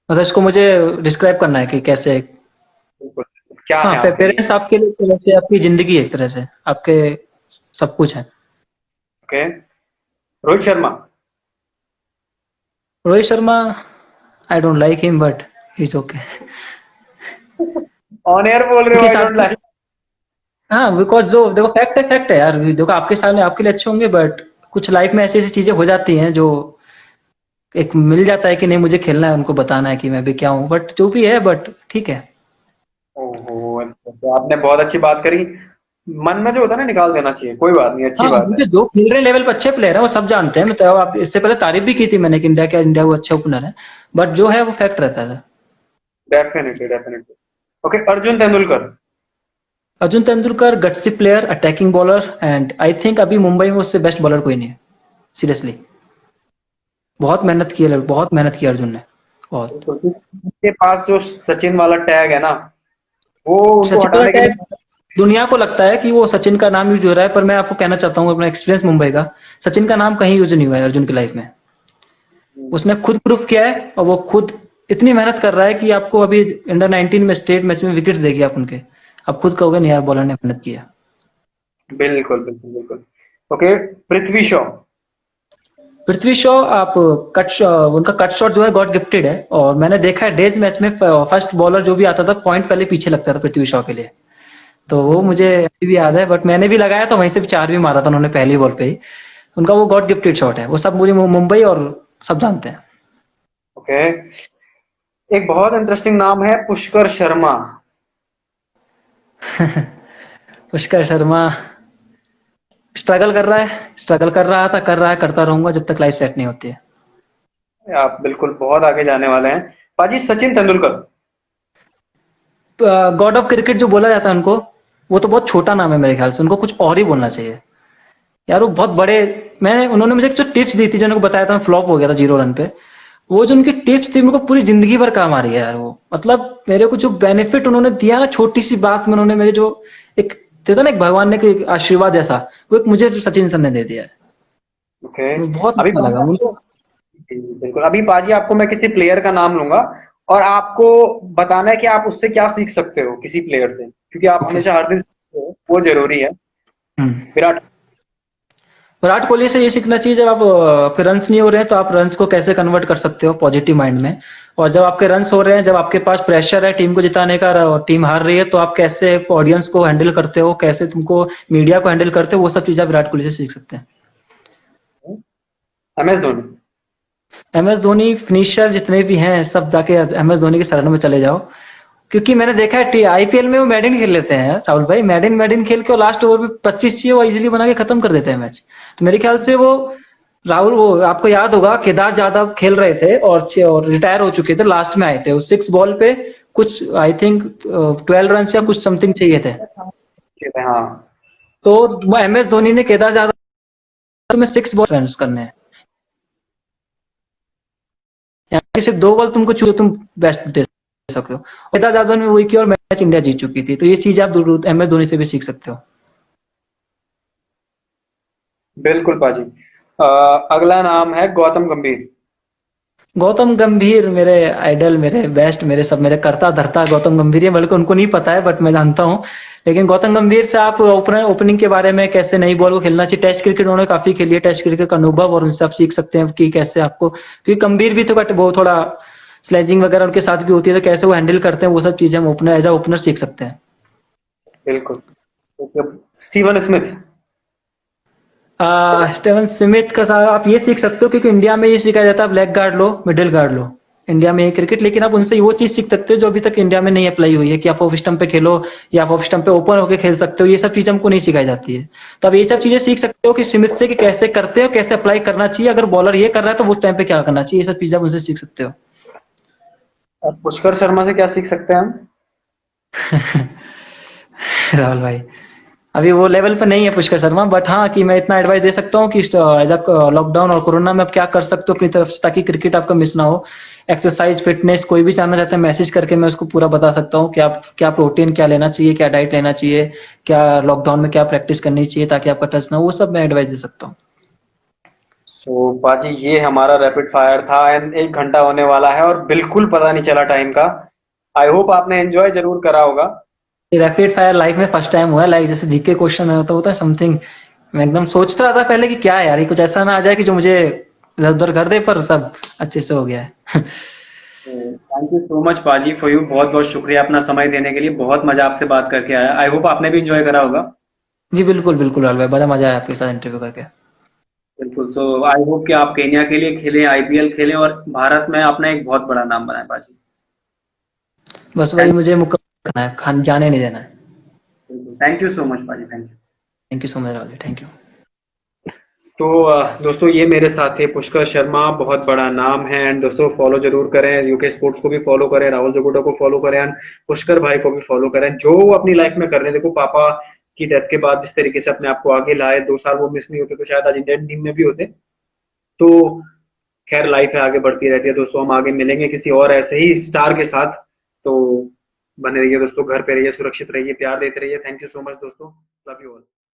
मतलब इसको मुझे डिस्क्राइब करना है कि कैसे। बिल्कुल। क्या हाँ, है आपके लिए? पेरेंट्स आपके लिए एक तरह से आपकी जिंदगी है, एक तरह से आपके सब कुछ है। Okay. Rohit Sharma. Rohit Sharma. I don't like him but he is okay. On air बोल रहे हो क्योंकि आई डोंट साथ। लाइक? हाँ, बिकॉज जो देखो फैक्ट है यार, देखो आपके सामने आपके लिए अच्छे होंगे बट कुछ लाइफ में ऐसी ऐसी चीजें हो जाती हैं जो एक मिल जाता है कि नहीं मुझे खेलना है, उनको बताना है कि मैं भी क्या हूँ, बट जो भी है बट ठीक है। ओहो, अच्छा तो आपने बहुत अच्छी बात करी। मन में जो होता है ना निकाल देना चाहिए, कोई बात नहीं, अच्छी हाँ, बात है। मुझे जो खेल रहे लेवल पर अच्छे प्लेयर है वो सब जानते हैं, मतलब आप इससे पहले तारीफ भी की थी मैंने कि इंडिया वो अच्छे ओपनर है, बट जो है वो फैक्ट रहता है। Definitely definitely. Okay, Arjun Tendulkar. Arjun Tendulkar gutsy player, attacking bowler, and I think अभी मुंबई में उससे बेस्ट बॉलर कोई नहीं है, सीरियसली। बहुत मेहनत की अर्जुन ने, बहुत। बिल्कुल, उनके पास जो सचिन वाला टैग है ना, वो उनको सचिन वाला हटाने के टैग लिए। दुनिया को लगता है कि वो सचिन का नाम यूज हो रहा है, पर मैं आपको कहना चाहता हूँ अपना एक्सपीरियंस मुंबई का, सचिन का नाम कहीं यूज नहीं हुआ है अर्जुन की लाइफ में। उसने खुद प्रूफ किया है और वो खुद इतनी मेहनत कर रहा है कि आपको अभी अंडर 19 में स्टेट मैच में विकेट देगी आप उनके, आप खुद कहोगे नहीं यार बॉलर ने मेहनत किया। बिल्कुल बिल्कुल बिल्कुल। ओके। पृथ्वी शॉ। पृथ्वी शॉ, आप उनका कट शॉट जो है गॉड गिफ्टेड है, और मैंने देखा है डेज मैच में फर्स्ट बॉलर जो भी आता था पॉइंट पहले पीछे लगता था पृथ्वी शॉ के लिए, तो वो मुझे अभी भी याद है, बट मैंने भी लगाया तो वहीं से भी चार भी मारा था उन्होंने पहली बॉल पे ही। उनका वो गॉड गिफ्टेड शॉट है, वो सब मुझे मुंबई और सब जानते हैं। ओके। एक बहुत इंटरेस्टिंग नाम है पुष्कर शर्मा। पुष्कर शर्मा स्ट्रगल कर रहा है, स्ट्रगल कर रहा था, कर रहा है, करता रहूंगा जब तक लाइफ सेट नहीं होती है। आप बिल्कुल बहुत आगे जाने वाले हैं। पाजी, Sachin Tendulkar. God of cricket जो बोला जाता है उनको, वो तो बहुत छोटा नाम है मेरे ख्याल से, उनको कुछ और ही बोलना चाहिए यार, वो बहुत बड़े। मैंने उन्होंने मुझे जो टिप्स दी थी जो उनको बताया था, मैं फ्लॉप हो गया था 0 रन पे, वो जो उनकी टिप्स थी मेरे को पूरी जिंदगी भर काम आ रही है यार वो, मतलब मेरे को जो बेनिफिट उन्होंने दिया ना छोटी सी बात में, उन्होंने मेरे जो एक देता ना एक भगवान ने कोई आशीर्वाद ऐसा, वो एक मुझे सचिन सर ने दे दिया है। ओके। वो बहुत अभी अच्छा पाजी लगा आपको, मुझे। जी, बिल्कुल, अभी पाजी आपको मैं किसी प्लेयर का नाम लूंगा, और आपको बताना है कि आप उससे क्या सीख सकते हो किसी प्लेयर से, क्योंकि आप ओके। हमेशा हर दिन सीखते हो, वो जरूरी है। हम्म। विराट। विराट कोहली से ये सीखना चाहिए, जब आप आपके रन्स नहीं हो रहे हैं तो आप रन्स को कैसे कन्वर्ट कर सकते हो पॉजिटिव माइंड में, और जब आपके रन्स हो रहे हैं, जब आपके पास प्रेशर है टीम को जिताने का और टीम हार रही है, तो आप कैसे ऑडियंस को हैंडल करते हो, कैसे तुमको मीडिया को हैंडल करते हो, वो सब चीजें आप विराट कोहली से सीख सकते हैं। M S Dhoni. MS Dhoni finisher जितने भी हैं सब जाके MS धोनी की शरण में चले जाओ, क्योंकि मैंने देखा है आईपीएल में वो मैडिन खेल लेते हैं राहुल भाई, मैडिन मैडिन खेल के लास्ट ओवर में 25 चाहिए वो इजीली बना के खत्म कर देते हैं मैच। तो मेरे ख्याल से वो राहुल, वो आपको याद होगा केदार जाधव खेल रहे थे और रिटायर हो चुके थे, लास्ट में आए थे वो 6 बॉल पे कुछ आई थिंक 12 रन या कुछ समथिंग चाहिए थे। हाँ तो एम एस धोनी ने केदार जाधव में 6 बॉल रन करने हैं, यहाँ पे सिर्फ 2 बॉल तुमको चाहिए, तुम बेस्ट दे सकते हो। केदार जाधव ने वही किया और मैच इंडिया जीत चुकी थी। तो ये चीज आप एम एस धोनी से भी सीख सकते हो। बिल्कुल पाजी। अगला नाम है गौतम गंभीर। गौतम गंभीर मेरे आइडल, मेरे बेस्ट, मेरे सब, मेरे करता धरता गौतम गंभीर है, बल्कि उनको नहीं पता है बट मैं जानता हूँ। लेकिन गौतम गंभीर से आप ओपनिंग के बारे में, कैसे नई बॉल को खेलना चाहिए, टेस्ट क्रिकेट उन्होंने काफी खेली है, टेस्ट क्रिकेट का अनुभव, और उनसे आप सीख सकते हैं कि कैसे आपको, क्योंकि गंभीर भी तो बट वो थोड़ा स्लेजिंग वगैरह उनके साथ भी होती है, तो कैसे वो हैंडल करते हैं वो सब चीजें हम ओपनर एज अ ओपनर सीख सकते हैं। बिल्कुल। Steven Smith. स्टीवन स्मिथ का आप ये सीख सकते हो, क्योंकि इंडिया में ये सिखाया जाता है आप लेग गार्ड लो, मिडिल गार्ड लो, इंडिया में ये क्रिकेट। लेकिन आप उनसे वो चीज सीख सकते हो जो अभी तक इंडिया में नहीं अप्लाई हुई है, कि आप ऑफ स्टंप पे खेलो या आप ऑफ स्टंप पे ओपन होकर खेल सकते हो। ये सब चीजें हमको नहीं सिखाई जाती है। तो आप ये सब चीजें सीख सकते हो कि स्मिथ से, कि कैसे करते हो, कैसे अप्लाई करना चाहिए, अगर बॉलर ये कर रहा है तो उस टाइम पे क्या करना चाहिए, ये सब चीजें आप उनसे सीख सकते हो। और पुष्कर शर्मा से क्या सीख सकते हैं हम? राहुल भाई, अभी वो लेवल पे नहीं है पुष्कर शर्मा, बट हाँ कि मैं इतना एडवाइस दे सकता हूँ कि एज अ लॉकडाउन और कोरोना में आप क्या कर सकते हो अपनी तरफ से, ताकि क्रिकेट आपका मिस ना हो। एक्सरसाइज, फिटनेस, कोई भी जानना चाहता है मैसेज करके मैं उसको पूरा बता सकता हूँ कि आप क्या प्रोटीन क्या लेना चाहिए, क्या डाइट लेना चाहिए, क्या लॉकडाउन में क्या प्रैक्टिस करनी चाहिए ताकि आपका टच ना हो, वो सब मैं एडवाइस दे सकता हूँ। सो पाजी ये हमारा रैपिड फायर था एंड 1 घंटा होने वाला है और बिल्कुल पता नहीं चला टाइम का। आई होप आपने एंजॉय जरूर करा होगा। रैपिड फायर लाइफ में फर्स्ट टाइम हुआ है, लाइक जैसे जीके क्वेश्चन होता है समथिंग, मैं एकदम सोचता रहा था पहले कि क्या है यार, ये कुछ ऐसा ना आ जाए कि जो मुझे इधर उधर कर दे, पर सब अच्छे से हो गया है। थैंक यू सो मच पाजी फॉर यू, बहुत बहुत शुक्रिया अपना समय देने के लिए, बहुत मजा आपसे बात करके आया। आई होप आपने भी एंजॉय करा होगा। जी बिल्कुल बिल्कुल राहुल भाई, बड़ा मजा आया आपके साथ इंटरव्यू करके। बिल्कुल। सो आई होप कि आप केन्या के लिए खेलें, आईपीएल खेलें और भारत में अपना एक बहुत बड़ा नाम बनाए पाजी। बस वही मुझे मुकम्मल करना है, खान जाने नहीं देना है। थैंक यू सो मच पाजी, thank you. Thank you so much Rahul ji, thank you. तो दोस्तों ये मेरे साथ थे पुष्कर शर्मा, बहुत बड़ा नाम है एंड दोस्तों फॉलो जरूर करें, यूके स्पोर्ट्स को भी फॉलो करें, राहुल जगोटा को फॉलो करें एंड पुष्कर भाई को भी फॉलो करें, जो वो अपनी लाइफ में कर रहे हैं। देखो पापा की डेथ के बाद जिस तरीके से अपने आप को आगे लाए, 2 साल वो मिस नहीं होते तो शायद आज इंडियन टीम में भी होते। तो खैर लाइफ है, आगे बढ़ती रहती है दोस्तों। हम आगे मिलेंगे किसी और ऐसे ही स्टार के साथ। तो बने रहिए दोस्तों, घर पे रहिए, सुरक्षित रहिए, प्यार देते रहिए। थैंक यू सो मच दोस्तों, लव यू ऑल।